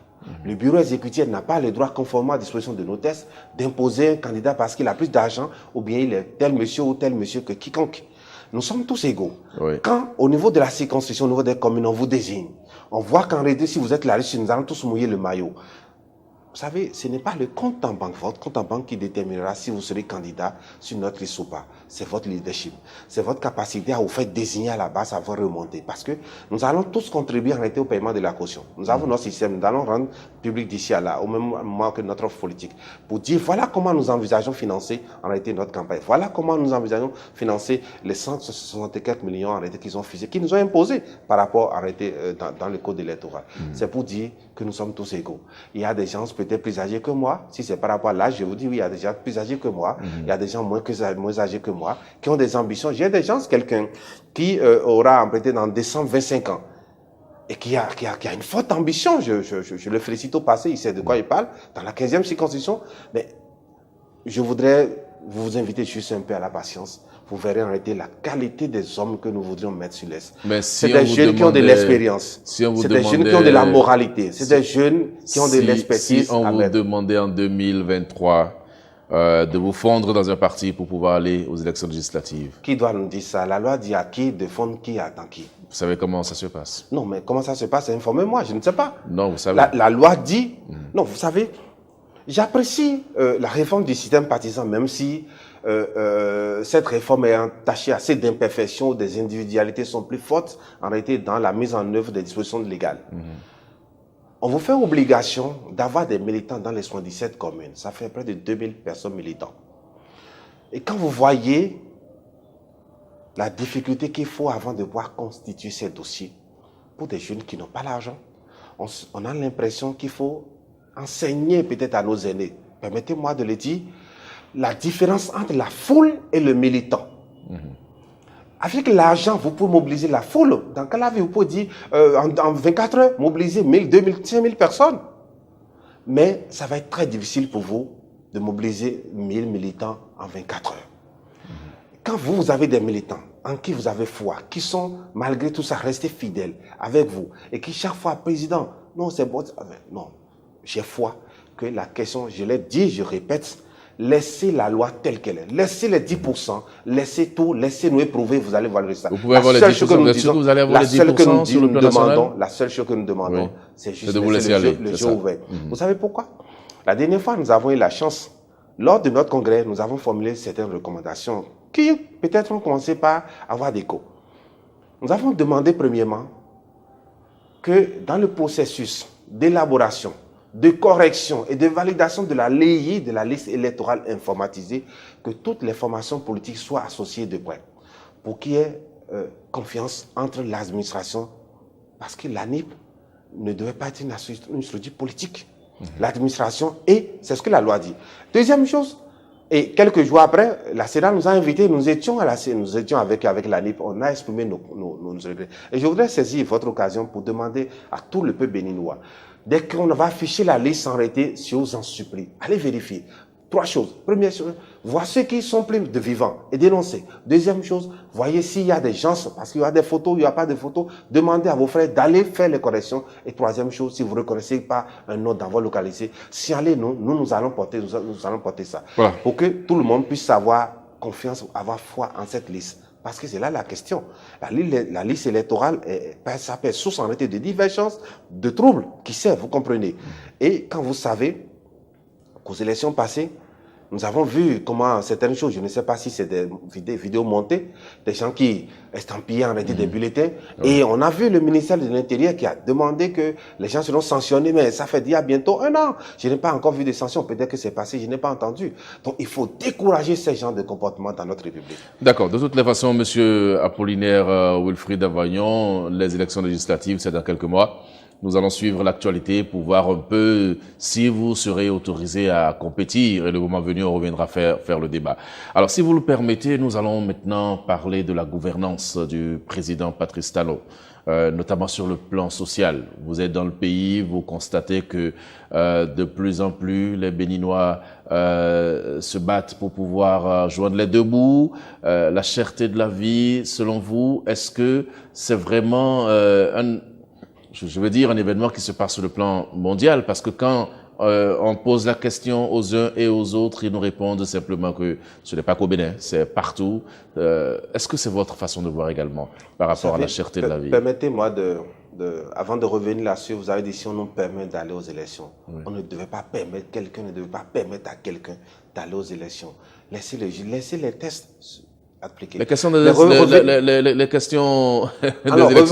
Le bureau exécutif n'a pas le droit, conformément à la disposition de nos tests, d'imposer un candidat parce qu'il a plus d'argent, ou bien il est tel monsieur ou tel monsieur que quiconque. Nous sommes tous égaux. Oui. Quand, au niveau de la circonscription, au niveau des communes, on vous désigne, on voit qu'en réalité, si vous êtes la riche, nous allons tous mouiller le maillot. Vous savez, ce n'est pas le compte en banque, votre compte en banque qui déterminera si vous serez candidat sur notre liste ou pas. C'est votre leadership. C'est votre capacité à vous faire désigner à la base, à vous remonter. Parce que nous allons tous contribuer en réalité au paiement de la caution. Nous avons notre système, nous allons rendre public d'ici à là, au même moment que notre offre politique, pour dire voilà comment nous envisageons financer en réalité notre campagne. Voilà comment nous envisageons financer les 164 millions en réalité qu'ils ont fusés, qui nous ont imposés par rapport en réalité dans le code électoral. C'est pour dire que nous sommes tous égaux. Il y a des gens peut-être plus âgés que moi. Si c'est par rapport à l'âge, je vous dis oui, il y a des gens plus âgés que moi. Il y a des gens moins âgés que moi, qui ont des ambitions. J'ai des gens, quelqu'un qui aura emprunté dans 225 ans et qui a une forte ambition. Je le félicite au passé, il sait de quoi il parle, dans la 15e circonscription. Mais je voudrais vous inviter juste un peu à la patience. Vous verrez en réalité la qualité des hommes que nous voudrions mettre sur l'Est. C'est des jeunes qui ont de l'expérience. C'est des jeunes qui ont de la moralité. C'est des jeunes qui ont de l'expertise. Si on vous demandait en 2023 de vous fondre dans un parti pour pouvoir aller aux élections législatives. Qui doit nous dire ça? La loi dit à qui de fondre qui attend qui. Vous savez comment ça se passe? Non, mais comment ça se passe? Informez-moi, je ne sais pas. Non, vous savez. La loi dit... Non, vous savez, j'apprécie la réforme du système partisan, même si cette réforme est entachée assez d'imperfections, où des individualités sont plus fortes en réalité dans la mise en œuvre des dispositions légales. On vous fait obligation d'avoir des militants dans les 77 communes. Ça fait près de 2000 personnes militants. Et quand vous voyez la difficulté qu'il faut avant de pouvoir constituer ces dossiers pour des jeunes qui n'ont pas l'argent. On a l'impression qu'il faut enseigner peut-être à nos aînés. Permettez-moi de le dire, la différence entre la foule et le militant. Avec l'argent, vous pouvez mobiliser la foule. Dans quelle vie, vous pouvez dire, en 24 heures, mobiliser 1000, 2000, 5000 personnes. Mais ça va être très difficile pour vous de mobiliser 1000 militants en 24 heures. Quand vous avez des militants en qui vous avez foi, qui sont malgré tout ça restés fidèles avec vous, et qui chaque fois, président, non, c'est bon, non, j'ai foi que la question, je l'ai dit, je répète, laissez la loi telle qu'elle est, laissez les 10%, laissez tout, laissez-nous éprouver, vous allez voir le résultat. Vous pouvez avoir les 10%, vous allez avoir les 10% sur le plan national. La seule chose que nous demandons, c'est juste de vous laisser aller, le jeu ouvert. Vous savez pourquoi? La dernière fois, nous avons eu la chance, lors de notre congrès, nous avons formulé certaines recommandations qui peut-être ont commencé par avoir d'écho. Nous avons demandé premièrement que dans le processus d'élaboration, de correction et de validation de la LEI, de la liste électorale informatisée, que toutes les formations politiques soient associées de près, pour qu'il y ait confiance entre l'administration, parce que l'ANIP ne devait pas être une structure politique. L'administration, et c'est ce que la loi dit. Deuxième chose, et quelques jours après, la CEDA nous a invités, nous étions avec l'ANIP, on a exprimé nos regrets. Et je voudrais saisir votre occasion pour demander à tout le peuple béninois, dès qu'on va afficher la liste sans arrêter, je vous en supplie, allez vérifier. 3 choses. Première chose, voir ceux qui sont pleins de vivants et dénoncer. Deuxième chose, voyez s'il y a des gens, parce qu'il y a des photos, il n'y a pas de photos, demandez à vos frères d'aller faire les corrections. Et troisième chose, si vous ne reconnaissez pas un nom d'envoi localisé, signalez-nous, nous allons porter ça. Voilà. Pour que tout le monde puisse avoir confiance, avoir foi en cette liste. Parce que c'est là la question. La liste électorale, ça peut être source en réalité de divergences, de troubles, qui sait, vous comprenez. Et quand vous savez qu'aux élections passées, nous avons vu comment certaines choses, je ne sais pas si c'est des vidéos montées, des gens qui estampaient en réalité des bulletins. Et on a vu le ministère de l'Intérieur qui a demandé que les gens seront sanctionnés, mais ça fait déjà bientôt 1 an. Je n'ai pas encore vu de sanctions, peut-être que c'est passé, je n'ai pas entendu. Donc il faut décourager ces genres de comportements dans notre République. D'accord. De toutes les façons, M. Apollinaire Wilfried Availlon, les élections législatives, c'est dans quelques mois. Nous allons suivre l'actualité pour voir un peu si vous serez autorisé à compétir. Et le moment venu, on reviendra faire le débat. Alors, si vous le permettez, nous allons maintenant parler de la gouvernance du président Patrice Talon, notamment sur le plan social. Vous êtes dans le pays, vous constatez que de plus en plus, les Béninois se battent pour pouvoir joindre les deux bouts. La cherté de la vie, selon vous, est-ce que c'est vraiment je veux dire un événement qui se passe sur le plan mondial, parce que quand on pose la question aux uns et aux autres, ils nous répondent simplement que ce n'est pas qu'au Bénin, c'est partout. Est-ce que c'est votre façon de voir également par rapport à la cherté de la vie? Permettez-moi avant de revenir là-dessus, vous avez dit si on nous permet d'aller aux élections, on ne devait pas permettre, quelqu'un ne devait pas permettre à quelqu'un d'aller aux élections. Laissez les tests appliqués. Les questions des élections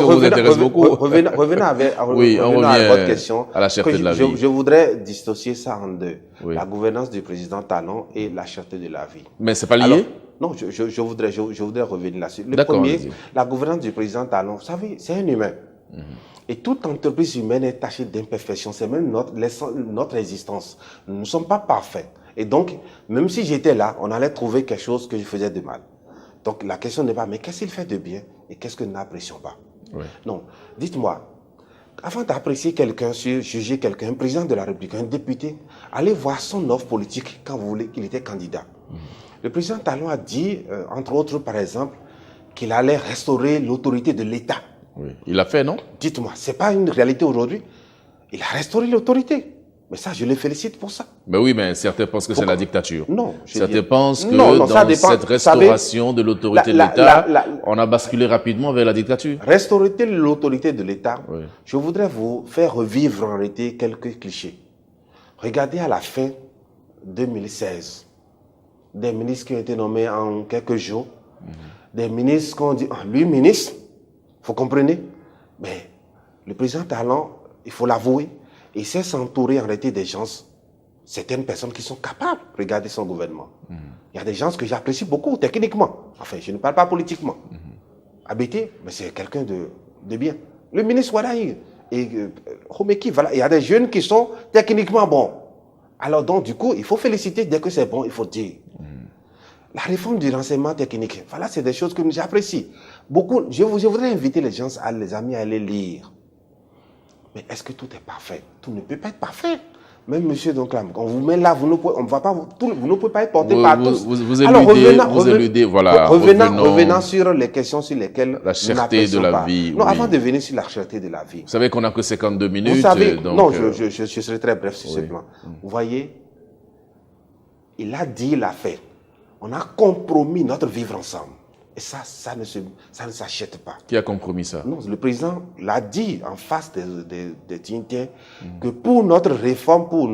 vous intéressent beaucoup. Revenons avec votre question. À la cherté de la vie. Je voudrais dissocier ça en deux. Oui. La gouvernance du président Talon et la cherté de la vie. Mais c'est pas lié? Alors, non, je voudrais revenir là-dessus. Le premier, la gouvernance du président Talon, vous savez, c'est un humain. Et toute entreprise humaine est tachée d'imperfection. C'est même notre existence. Nous ne sommes pas parfaits. Et donc, même si j'étais là, on allait trouver quelque chose que je faisais de mal. Donc la question n'est pas, mais qu'est-ce qu'il fait de bien et qu'est-ce que nous n'apprécions pas? Oui. Non, dites-moi, avant d'apprécier quelqu'un, juger quelqu'un, un président de la République, un député, allez voir son offre politique quand vous voulez qu'il était candidat. Le président Talon a dit, entre autres, par exemple, qu'il allait restaurer l'autorité de l'État. Oui. Il l'a fait, non? Dites-moi, ce n'est pas une réalité aujourd'hui. Il a restauré l'autorité. Mais ça, je le félicite pour ça. Mais oui, mais certains pensent que c'est la dictature. Non. Certains pensent que dans cette restauration de l'autorité de l'État, on a basculé rapidement vers la dictature. Restaurer l'autorité de l'État, oui. Je voudrais vous faire revivre en réalité quelques clichés. Regardez à la fin 2016, des ministres qui ont été nommés en quelques jours, des ministres qu'on dit, lui ministre, vous comprenez? Mais le président Talon, il faut l'avouer, il sait s'entourer en réalité des gens certaines personnes qui sont capables de regarder son gouvernement. Il y a des gens que j'apprécie beaucoup techniquement. Enfin, je ne parle pas politiquement. ABT, mais c'est quelqu'un de bien. Le ministre Wadaï et Homeki, voilà, il y a des jeunes qui sont techniquement bons. Alors donc, du coup, il faut féliciter dès que c'est bon, il faut dire. La réforme du renseignement technique, voilà, c'est des choses que j'apprécie. Beaucoup, je voudrais inviter les gens, les amis, à aller lire. Mais est-ce que tout est parfait? Tout ne peut pas être parfait. Même monsieur Donclam, quand on vous met là, vous ne pouvez pas être porté partout. Vous éludez, voilà. Revenant sur les questions sur lesquelles la cherté de la vie. Non, avant de venir sur la cherté de la vie. Vous savez qu'on n'a que 52 minutes. Vous savez, donc, non, je serai très bref sur ce plan. Vous voyez, il a dit, il a fait. On a compromis notre vivre ensemble. Et ça ne s'achète pas. Qui a compromis ça? Non, le président l'a dit en face des dignitaires que pour notre réforme, pour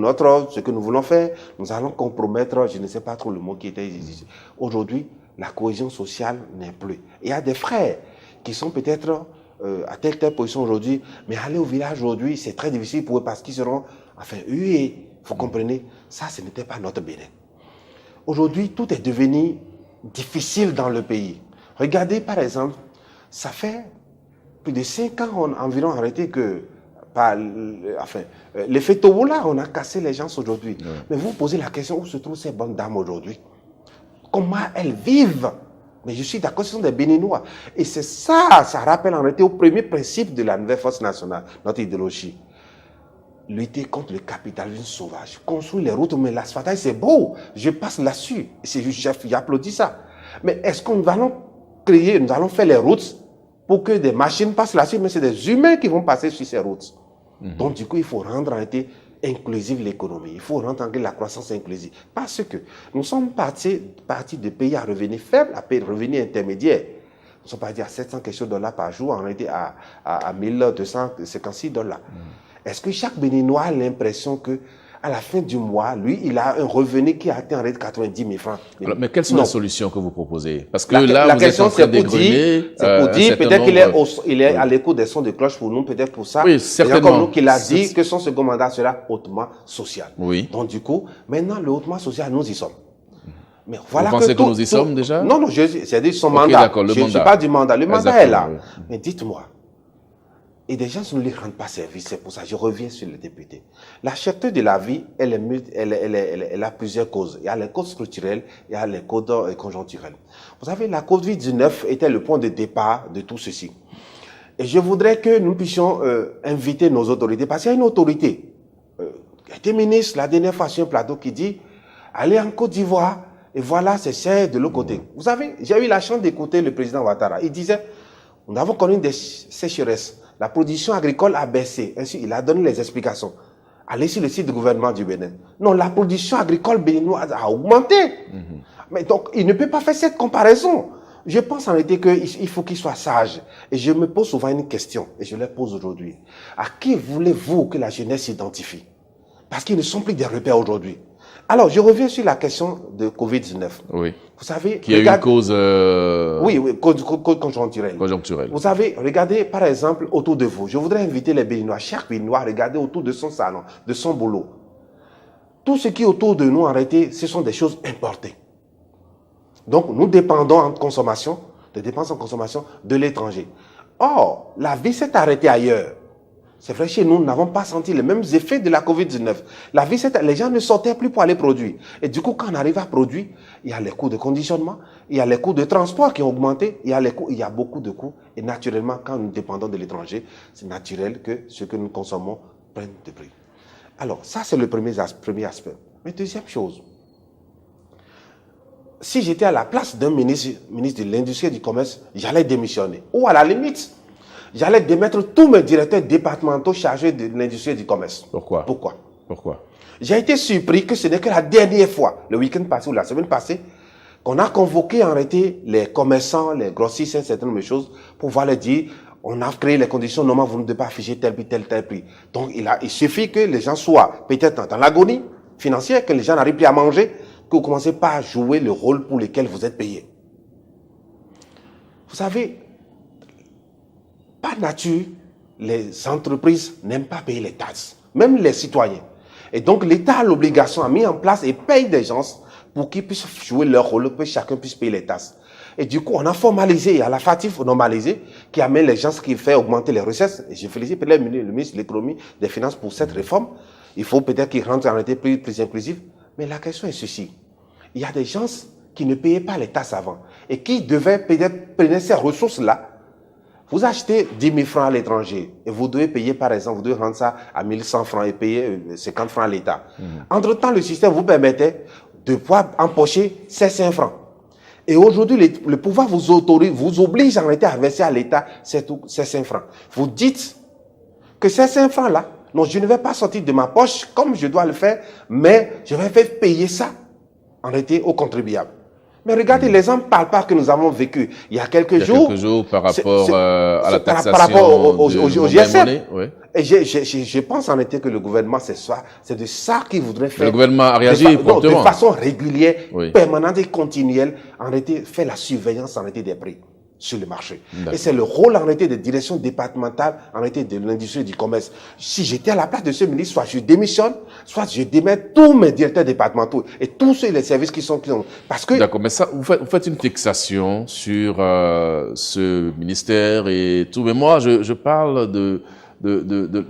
ce que nous voulons faire, nous allons compromettre, je ne sais pas trop le mot qui était ici. Aujourd'hui, la cohésion sociale n'est plus. Il y a des frères qui sont peut-être à telle position aujourd'hui, mais aller au village aujourd'hui, c'est très difficile pour eux parce qu'ils seront, enfin, hués. Vous comprenez? Ça, ce n'était pas notre Bénin. Aujourd'hui, tout est devenu difficile dans le pays. Regardez, par exemple, ça fait plus de 5 ans environ arrêté que, par l'effet Tobola, on a cassé les gens aujourd'hui. Ouais. Mais vous posez la question, où se trouvent ces bonnes dames aujourd'hui? Comment elles vivent? Mais je suis d'accord, ce sont des Béninois. Et c'est ça rappelle en réalité au premier principe de la nouvelle force nationale, notre idéologie. Lutter contre le capitalisme sauvage, construire les routes, mais l'asphaltage c'est beau, je passe là-dessus, j'applaudis ça. Mais est-ce qu'on va nous allons faire les routes pour que des machines passent là-dessus, mais c'est des humains qui vont passer sur ces routes. Donc du coup, il faut rendre en réalité inclusive l'économie, il faut rendre en réalité la croissance inclusive. Parce que nous sommes partis de pays à revenus faibles à revenus intermédiaires. Nous sommes partis à 700 quelque chose $ par jour, en réalité à 1256 $. Est-ce que chaque Béninois a l'impression que à la fin du mois, lui, il a un revenu qui a atteint 90 000 francs? Mais quelles sont les solutions que vous proposez? Parce que là, vous êtes en train d'égrener. C'est pour dire, peut-être qu'il est à l'écoute des sons de cloche pour nous, peut-être pour ça. Oui, certainement. Comme nous, qu'il a dit que son second mandat sera hautement social. Oui. Donc, du coup, maintenant, le hautement social, nous y sommes. Mais voilà, vous pensez que nous y sommes déjà? Non, c'est-à-dire son mandat. Je ne suis pas du mandat. Le mandat est là. Oui. Mais dites-moi. Et des gens ne lui rendent pas service, c'est pour ça. Je reviens sur les députés. La cherté de la vie, elle a plusieurs causes. Il y a les causes structurelles, il y a les causes conjoncturelles. Vous savez, la Covid-19 était le point de départ de tout ceci. Et je voudrais que nous puissions inviter nos autorités, parce qu'il y a une autorité. Il a été ministre la dernière fois sur un plateau qui dit « Allez en Côte d'Ivoire, et voilà, c'est de l'autre côté. » Vous savez, j'ai eu la chance d'écouter le président Ouattara. Il disait « Nous avons connu des sécheresses. La production agricole a baissé. Ainsi, il a donné les explications. Allez sur le site du gouvernement du Bénin. Non, la production agricole béninoise a augmenté. Mais donc, il ne peut pas faire cette comparaison. Je pense en réalité qu'il faut qu'il soit sage. Et je me pose souvent une question, et je la pose aujourd'hui. À qui voulez-vous que la jeunesse s'identifie? Parce qu'ils ne sont plus des repères aujourd'hui. Alors, je reviens sur la question de Covid-19. Oui. Vous savez, qui a une cause... Oui, cause conjoncturelle. Conjoncturelle. Vous savez, regardez par exemple autour de vous. Je voudrais inviter les Béninois, chaque Béninois, à regarder autour de son salon, de son boulot. Tout ce qui est autour de nous, en réalité, ce sont des choses importées. Donc, nous dépendons en consommation, des dépenses en consommation de l'étranger. Or, la vie s'est arrêtée ailleurs. C'est vrai, chez nous, nous n'avons pas senti les mêmes effets de la Covid-19. Les gens ne sortaient plus pour aller produire. Et du coup, quand on arrive à produire, il y a les coûts de conditionnement, il y a les coûts de transport qui ont augmenté, il y a beaucoup de coûts. Et naturellement, quand nous dépendons de l'étranger, c'est naturel que ce que nous consommons prenne de prix. Alors, ça, c'est le premier aspect. Mais deuxième chose, si j'étais à la place d'un ministre de l'Industrie et du Commerce, j'allais démissionner. Ou à la limite, j'allais démettre tous mes directeurs départementaux chargés de l'industrie et du commerce. Pourquoi? J'ai été surpris que ce n'est que la dernière fois, le week-end passé ou la semaine passée, qu'on a convoqué en réalité les commerçants, les grossistes, certaines choses, pour pouvoir leur dire, on a créé les conditions, normalement vous ne devez pas afficher tel prix. Donc il suffit que les gens soient peut-être dans l'agonie financière, que les gens n'arrivent plus à manger, que vous ne commencez pas à jouer le rôle pour lequel vous êtes payé. Vous savez, par nature, les entreprises n'aiment pas payer les taxes, même les citoyens. Et donc, l'État a l'obligation, a mis en place et paye des gens pour qu'ils puissent jouer leur rôle, que chacun puisse payer les tasses. Et du coup, on a formalisé, à la FATIF normalisé, qui amène les gens, ce qui fait augmenter les recettes. Et je félicite peut-être le ministre de l'économie, des finances pour cette réforme. Il faut peut-être qu'il rentre en réalité plus inclusif. Mais la question est ceci. Il y a des gens qui ne payaient pas les tasses avant et qui devaient peut-être prendre ces ressources-là. Vous achetez 10 000 francs à l'étranger et vous devez payer, par exemple, vous devez rendre ça à 1 100 francs et payer 50 francs à l'État. Entre-temps, le système vous permettait de pouvoir empocher ces 5 francs. Et aujourd'hui, le pouvoir vous autorise, vous oblige en réalité à verser à l'État ces 5 francs. Vous dites que ces 5 francs-là, non, je ne vais pas sortir de ma poche comme je dois le faire, mais je vais faire payer ça en réalité aux contribuables. Mais regardez, les gens ne parlent pas que nous avons vécu il y a quelques jours. Par rapport à la taxation par rapport au GSM. Oui. Et je pense en été que le gouvernement, c'est de ça qu'il voudrait faire. Le gouvernement a réagi promptement. De façon régulière, oui, permanente et continuelle, en été, faire la surveillance en été des prix sur le marché. Et c'est le rôle en réalité des directions départementales en réalité de l'industrie et du commerce. Si j'étais à la place de ce ministre, soit je démissionne, soit je démets tous mes directeurs départementaux et tous les services qui sont clients. Parce que... D'accord, mais ça, vous faites une fixation sur ce ministère et tout. Mais moi, je parle de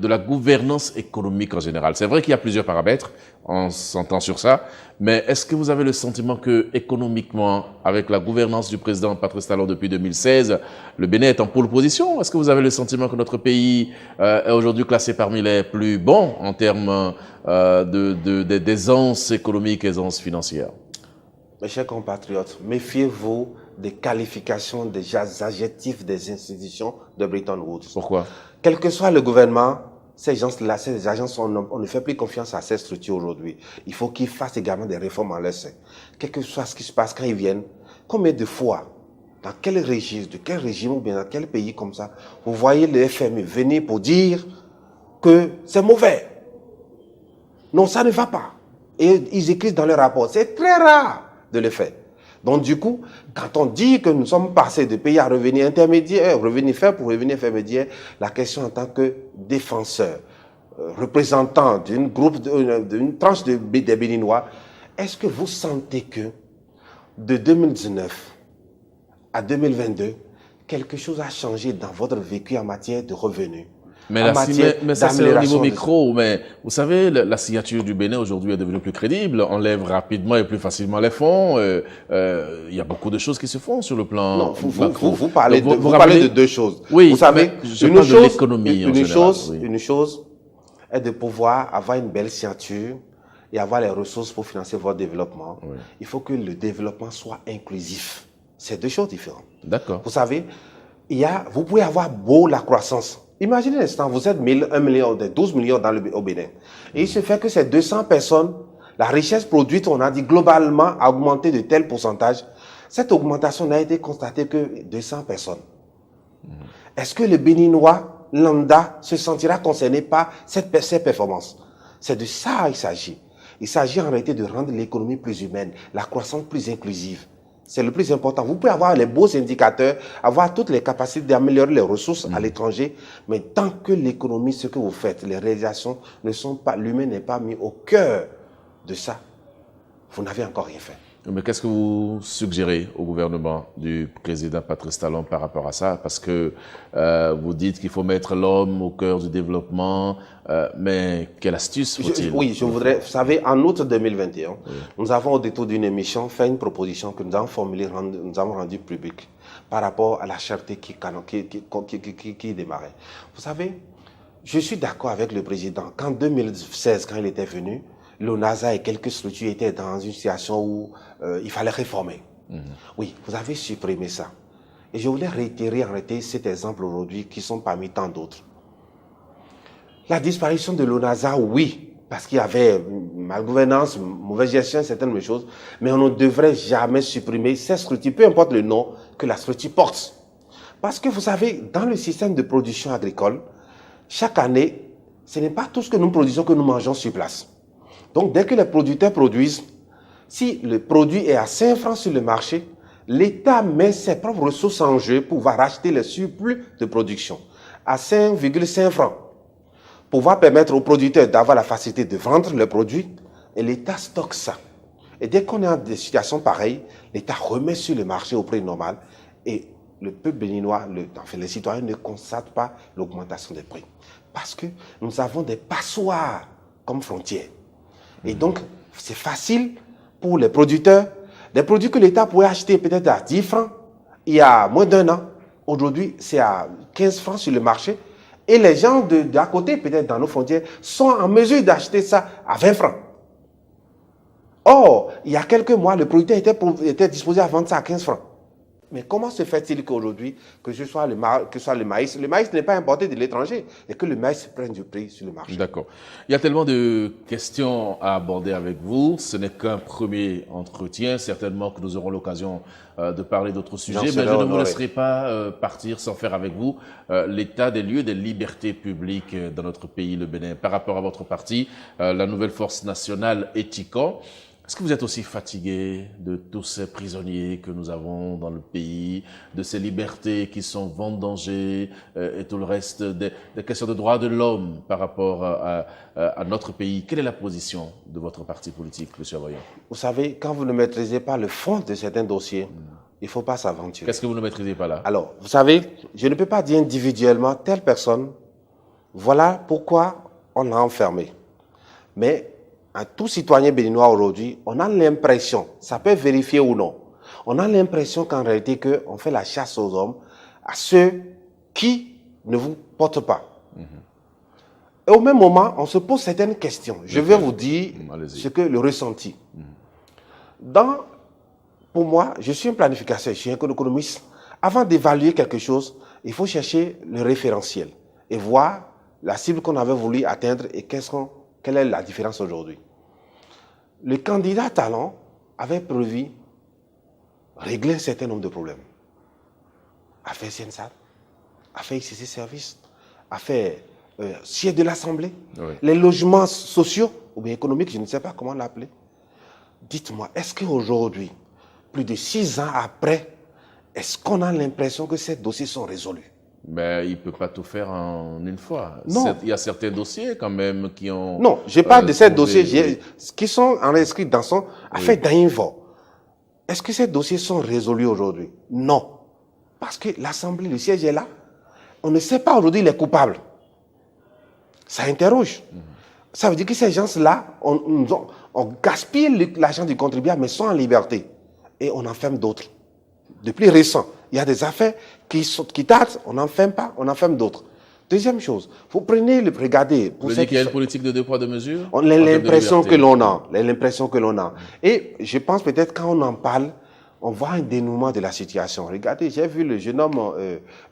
la gouvernance économique en général. C'est vrai qu'il y a plusieurs paramètres, on s'entend sur ça, mais est-ce que vous avez le sentiment que économiquement, avec la gouvernance du président Patrice Talon depuis 2016, le Bénin est en pole position? Est-ce que vous avez le sentiment que notre pays est aujourd'hui classé parmi les plus bons en termes d'aisance économique et d'aisance financière? Mes chers compatriotes, méfiez-vous des qualifications, des adjectifs des institutions de Bretton Woods. Pourquoi? Quel que soit le gouvernement, ces gens-là, ces agences, on ne fait plus confiance à ces structures aujourd'hui. Il faut qu'ils fassent également des réformes en leur sein. Quel que soit ce qui se passe quand ils viennent, combien de fois, dans quel régime, de quel régime ou bien dans quel pays comme ça, vous voyez le FMI venir pour dire que c'est mauvais. Non, ça ne va pas. Et ils écrivent dans leur rapport. C'est très rare de le faire. Donc du coup, quand on dit que nous sommes passés de pays à revenu intermédiaire, revenu faible pour revenu intermédiaire, la question en tant que défenseur, représentant d'une tranche des Béninois, est-ce que vous sentez que de 2019 à 2022, quelque chose a changé dans votre vécu en matière de revenus? Mais ça, c'est au niveau micro. Mais vous savez, la signature du Bénin aujourd'hui est devenue plus crédible. On lève rapidement et plus facilement les fonds. Il y a beaucoup de choses qui se font sur le plan. Non, vous parlez de deux choses. Oui, vous savez, une chose est de pouvoir avoir une belle signature et avoir les ressources pour financer votre développement. Oui. Il faut que le développement soit inclusif. C'est deux choses différentes. D'accord. Vous savez, vous pouvez avoir beau la croissance. Imaginez l'instant, vous êtes 1 million, 12 millions au Bénin. Et il se fait que ces 200 personnes, la richesse produite, on a dit globalement, a augmenté de tel pourcentage. Cette augmentation n'a été constatée que 200 personnes. Est-ce que le Béninois lambda se sentira concerné par ces performances? C'est de ça qu'il s'agit. Il s'agit en réalité de rendre l'économie plus humaine, la croissance plus inclusive. C'est le plus important. Vous pouvez avoir les beaux indicateurs, avoir toutes les capacités d'améliorer les ressources à l'étranger, mais tant que l'économie, ce que vous faites, les réalisations ne sont pas, l'humain n'est pas mis au cœur de ça, vous n'avez encore rien fait. Mais qu'est-ce que vous suggérez au gouvernement du président Patrice Talon par rapport à ça? Parce que vous dites qu'il faut mettre l'homme au cœur du développement, mais quelle astuce faut-il? Oui, vous savez, en août 2021, nous avons au détour d'une émission fait une proposition que nous avons formulée, nous avons rendue publique par rapport à la cherté qui démarrait. Vous savez, je suis d'accord avec le président qu'en 2016, quand il était venu, l'ONASA et quelques structures étaient dans une situation où il fallait réformer. Oui, vous avez supprimé ça. Et je voulais réitérer en réalité cet exemple aujourd'hui qui sont parmi tant d'autres. La disparition de l'ONASA, oui, parce qu'il y avait malgouvernance, mauvaise gestion, certaines choses, mais on ne devrait jamais supprimer ces structures, peu importe le nom que la structure porte. Parce que vous savez, dans le système de production agricole, chaque année, ce n'est pas tout ce que nous produisons que nous mangeons sur place. Donc, dès que les producteurs produisent, si le produit est à 5 francs sur le marché, l'État met ses propres ressources en jeu pour pouvoir racheter le surplus de production à 5,5 francs. pouvoir permettre aux producteurs d'avoir la facilité de vendre leurs produits, et l'État stocke ça. Et dès qu'on est dans des situations pareilles, l'État remet sur le marché au prix normal et le peuple béninois, enfin les citoyens ne constatent pas l'augmentation des prix. Parce que nous avons des passoires comme frontières. Et donc, c'est facile pour les producteurs. Des produits que l'État pouvait acheter peut-être à 10 francs il y a moins d'un an. Aujourd'hui, c'est à 15 francs sur le marché. Et les gens d'à côté, peut-être dans nos frontières, sont en mesure d'acheter ça à 20 francs. Or, il y a quelques mois, le producteur était disposé à vendre ça à 15 francs. Mais comment se fait-il qu'aujourd'hui, que ce soit le maïs n'est pas importé de l'étranger et que le maïs prenne du prix sur le marché? D'accord. Il y a tellement de questions à aborder avec vous. Ce n'est qu'un premier entretien. Certainement que nous aurons l'occasion de parler d'autres sujets. Mais je ne vous laisserai pas partir sans faire avec vous l'état des lieux des libertés publiques dans notre pays, le Bénin, par rapport à votre parti, la nouvelle force nationale ETICON. Est-ce que vous êtes aussi fatigué de tous ces prisonniers que nous avons dans le pays, de ces libertés qui sont vendangées et tout le reste, des questions de droits de l'homme par rapport à notre pays? Quelle est la position de votre parti politique, M. Avoyon? Vous savez, quand vous ne maîtrisez pas le fond de certains dossiers, il ne faut pas s'aventurer. Qu'est-ce que vous ne maîtrisez pas là? Alors, vous savez, je ne peux pas dire individuellement, telle personne, voilà pourquoi on l'a enfermé. Mais à tout citoyen béninois aujourd'hui, on a l'impression, ça peut vérifier ou non, on a l'impression qu'en réalité, on fait la chasse aux hommes, à ceux qui ne vous portent pas. Et au même moment, on se pose certaines questions. Je vais vous dire ce que le ressenti. Pour moi, je suis un planificateur, je suis un économiste. Avant d'évaluer quelque chose, il faut chercher le référentiel et voir la cible qu'on avait voulu atteindre et quelle est la différence aujourd'hui. Le candidat Talon avait prévu régler un certain nombre de problèmes. A fait CNSAT, a fait ICC Service, a fait siège de l'Assemblée, les logements sociaux ou bien économiques, je ne sais pas comment l'appeler. Dites-moi, est-ce qu'aujourd'hui, plus de 6 ans après, est-ce qu'on a l'impression que ces dossiers sont résolus? Mais il ne peut pas tout faire en une fois. Non. Il y a certains dossiers quand même qui ont... Non, je parle de ces dossiers qui sont inscrits dans son affaire d'Invo. Est-ce que ces dossiers sont résolus aujourd'hui? Non. Parce que l'Assemblée, le siège est là. On ne sait pas aujourd'hui les coupables. Ça interroge. Ça veut dire que ces gens-là, on gaspille l'argent du contribuable, mais sont en liberté. Et on enferme d'autres. De plus récent, il y a des affaires qui datent, on n'enferme pas, on enferme d'autres. Deuxième chose, vous regardez... Vous dites qu'il y a une politique de 2 poids 2 mesures? On a l'impression que l'on a. Et je pense peut-être quand on en parle, on voit un dénouement de la situation. Regardez, j'ai vu le jeune homme,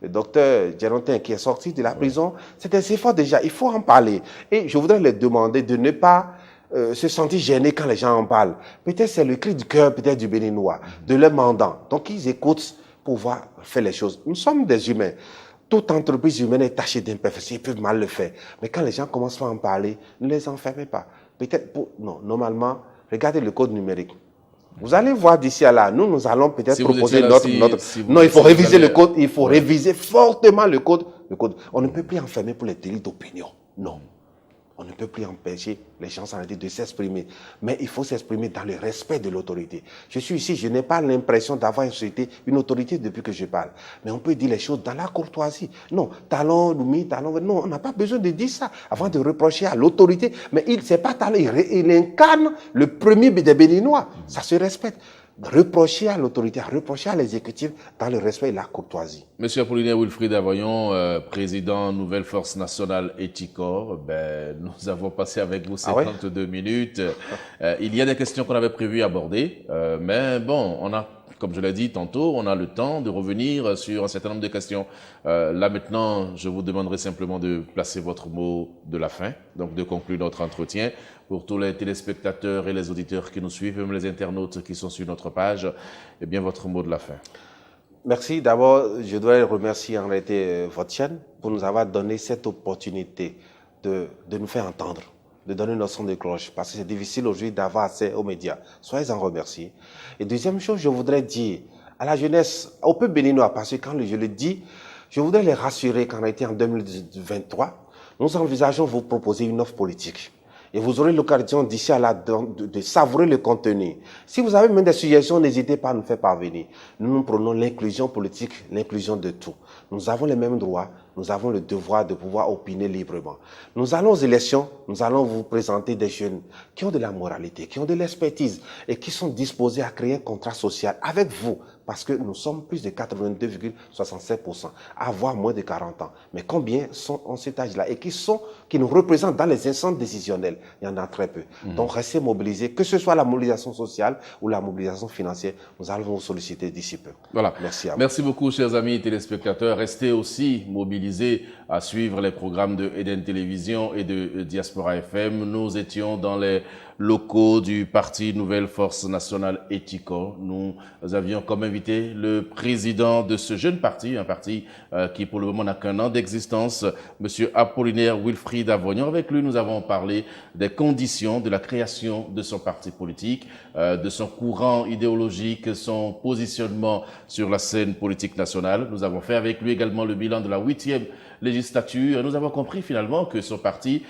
le docteur Gérontin, qui est sorti de la prison. C'était assez fort déjà, il faut en parler. Et je voudrais leur demander de ne pas se sentir gênés quand les gens en parlent. Peut-être c'est le cri du cœur, peut-être du Béninois, de leur mandant. Donc ils écoutent pour pouvoir faire les choses. Nous sommes des humains. Toute entreprise humaine est tachée d'imperfection, ils peuvent mal le faire. Mais quand les gens commencent à en parler, ne les enfermez pas. Peut-être non, normalement, regardez le code numérique. Vous allez voir d'ici à là, nous allons peut-être proposer notre... Non, il faut réviser le code, il faut réviser fortement le code. On ne peut plus enfermer pour les délits d'opinion. Non. On ne peut plus empêcher les gens de s'exprimer. Mais il faut s'exprimer dans le respect de l'autorité. Je suis ici, je n'ai pas l'impression d'avoir insulté une autorité depuis que je parle. Mais on peut dire les choses dans la courtoisie. Non, Talon, Loumi, Talon, non, on n'a pas besoin de dire ça avant de reprocher à l'autorité. Mais c'est pas Talon, il incarne le premier des Béninois. Ça se respecte. Reprocher à l'autorité, reprocher à l'exécutif dans le respect et la courtoisie. Monsieur Apollinaire Wilfried Avoyon, président Nouvelle Force Nationale ETICOR, nous avons passé avec vous 52 minutes. Il y a des questions qu'on avait prévu aborder, mais bon, on a, comme je l'ai dit tantôt, on a le temps de revenir sur un certain nombre de questions. Là maintenant, je vous demanderai simplement de placer votre mot de la fin, donc de conclure notre entretien. Pour tous les téléspectateurs et les auditeurs qui nous suivent, même les internautes qui sont sur notre page, eh bien, votre mot de la fin. Merci. D'abord, je dois remercier en réalité votre chaîne pour nous avoir donné cette opportunité de nous faire entendre, de donner notre son de cloche, parce que c'est difficile aujourd'hui d'avoir accès aux médias. Soyez-en remerciés. Et deuxième chose, je voudrais dire à la jeunesse, au peuple béninois, parce que quand je le dis, je voudrais les rassurer qu'en réalité en 2023, Nous envisageons vous proposer une offre politique. Et vous aurez l'occasion d'ici à là de savourer le contenu. Si vous avez même des suggestions, n'hésitez pas à nous faire parvenir. Nous prenons l'inclusion politique, l'inclusion de tout. Nous avons les mêmes droits, nous avons le devoir de pouvoir opiner librement. Nous allons aux élections, nous allons vous présenter des jeunes qui ont de la moralité, qui ont de l'expertise et qui sont disposés à créer un contrat social avec vous. Parce que nous sommes plus de 82,67% à avoir moins de 40 ans. Mais combien sont en cet âge-là et qui nous représentent dans les instances décisionnelles? Il y en a très peu. Donc restez mobilisés, que ce soit la mobilisation sociale ou la mobilisation financière, nous allons vous solliciter d'ici peu. Voilà. Merci à vous. Merci beaucoup, chers amis téléspectateurs. Restez aussi mobilisés à suivre les programmes de Eden Télévision et de Diaspora FM. Nous étions dans les locaux du parti Nouvelle Force Nationale Ethico. Nous avions comme invité le président de ce jeune parti, un parti qui pour le moment n'a qu'un an d'existence, Monsieur Apollinaire Wilfried Avognon. Avec lui, nous avons parlé des conditions de la création de son parti politique, de son courant idéologique, son positionnement sur la scène politique nationale. Nous avons fait avec lui également le bilan de la 8e législature. Nous avons compris finalement que son parti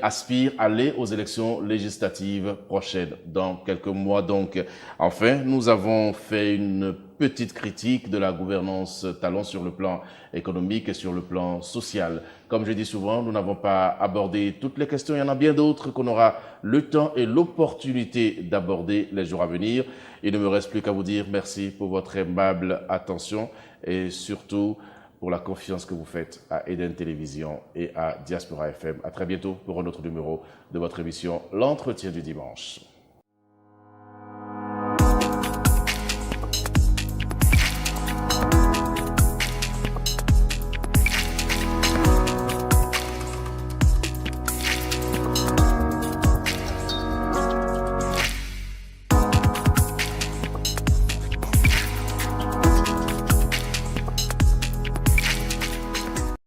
aspire à aller aux élections législatives prochaines, dans quelques mois donc. Enfin, nous avons fait une petite critique de la gouvernance Talon sur le plan économique et sur le plan social. Comme je dis souvent, nous n'avons pas abordé toutes les questions. Il y en a bien d'autres qu'on aura le temps et l'opportunité d'aborder les jours à venir. Il ne me reste plus qu'à vous dire merci pour votre aimable attention et surtout pour la confiance que vous faites à Eden Télévision et à Diaspora FM. À très bientôt pour un autre numéro de votre émission L'Entretien du Dimanche.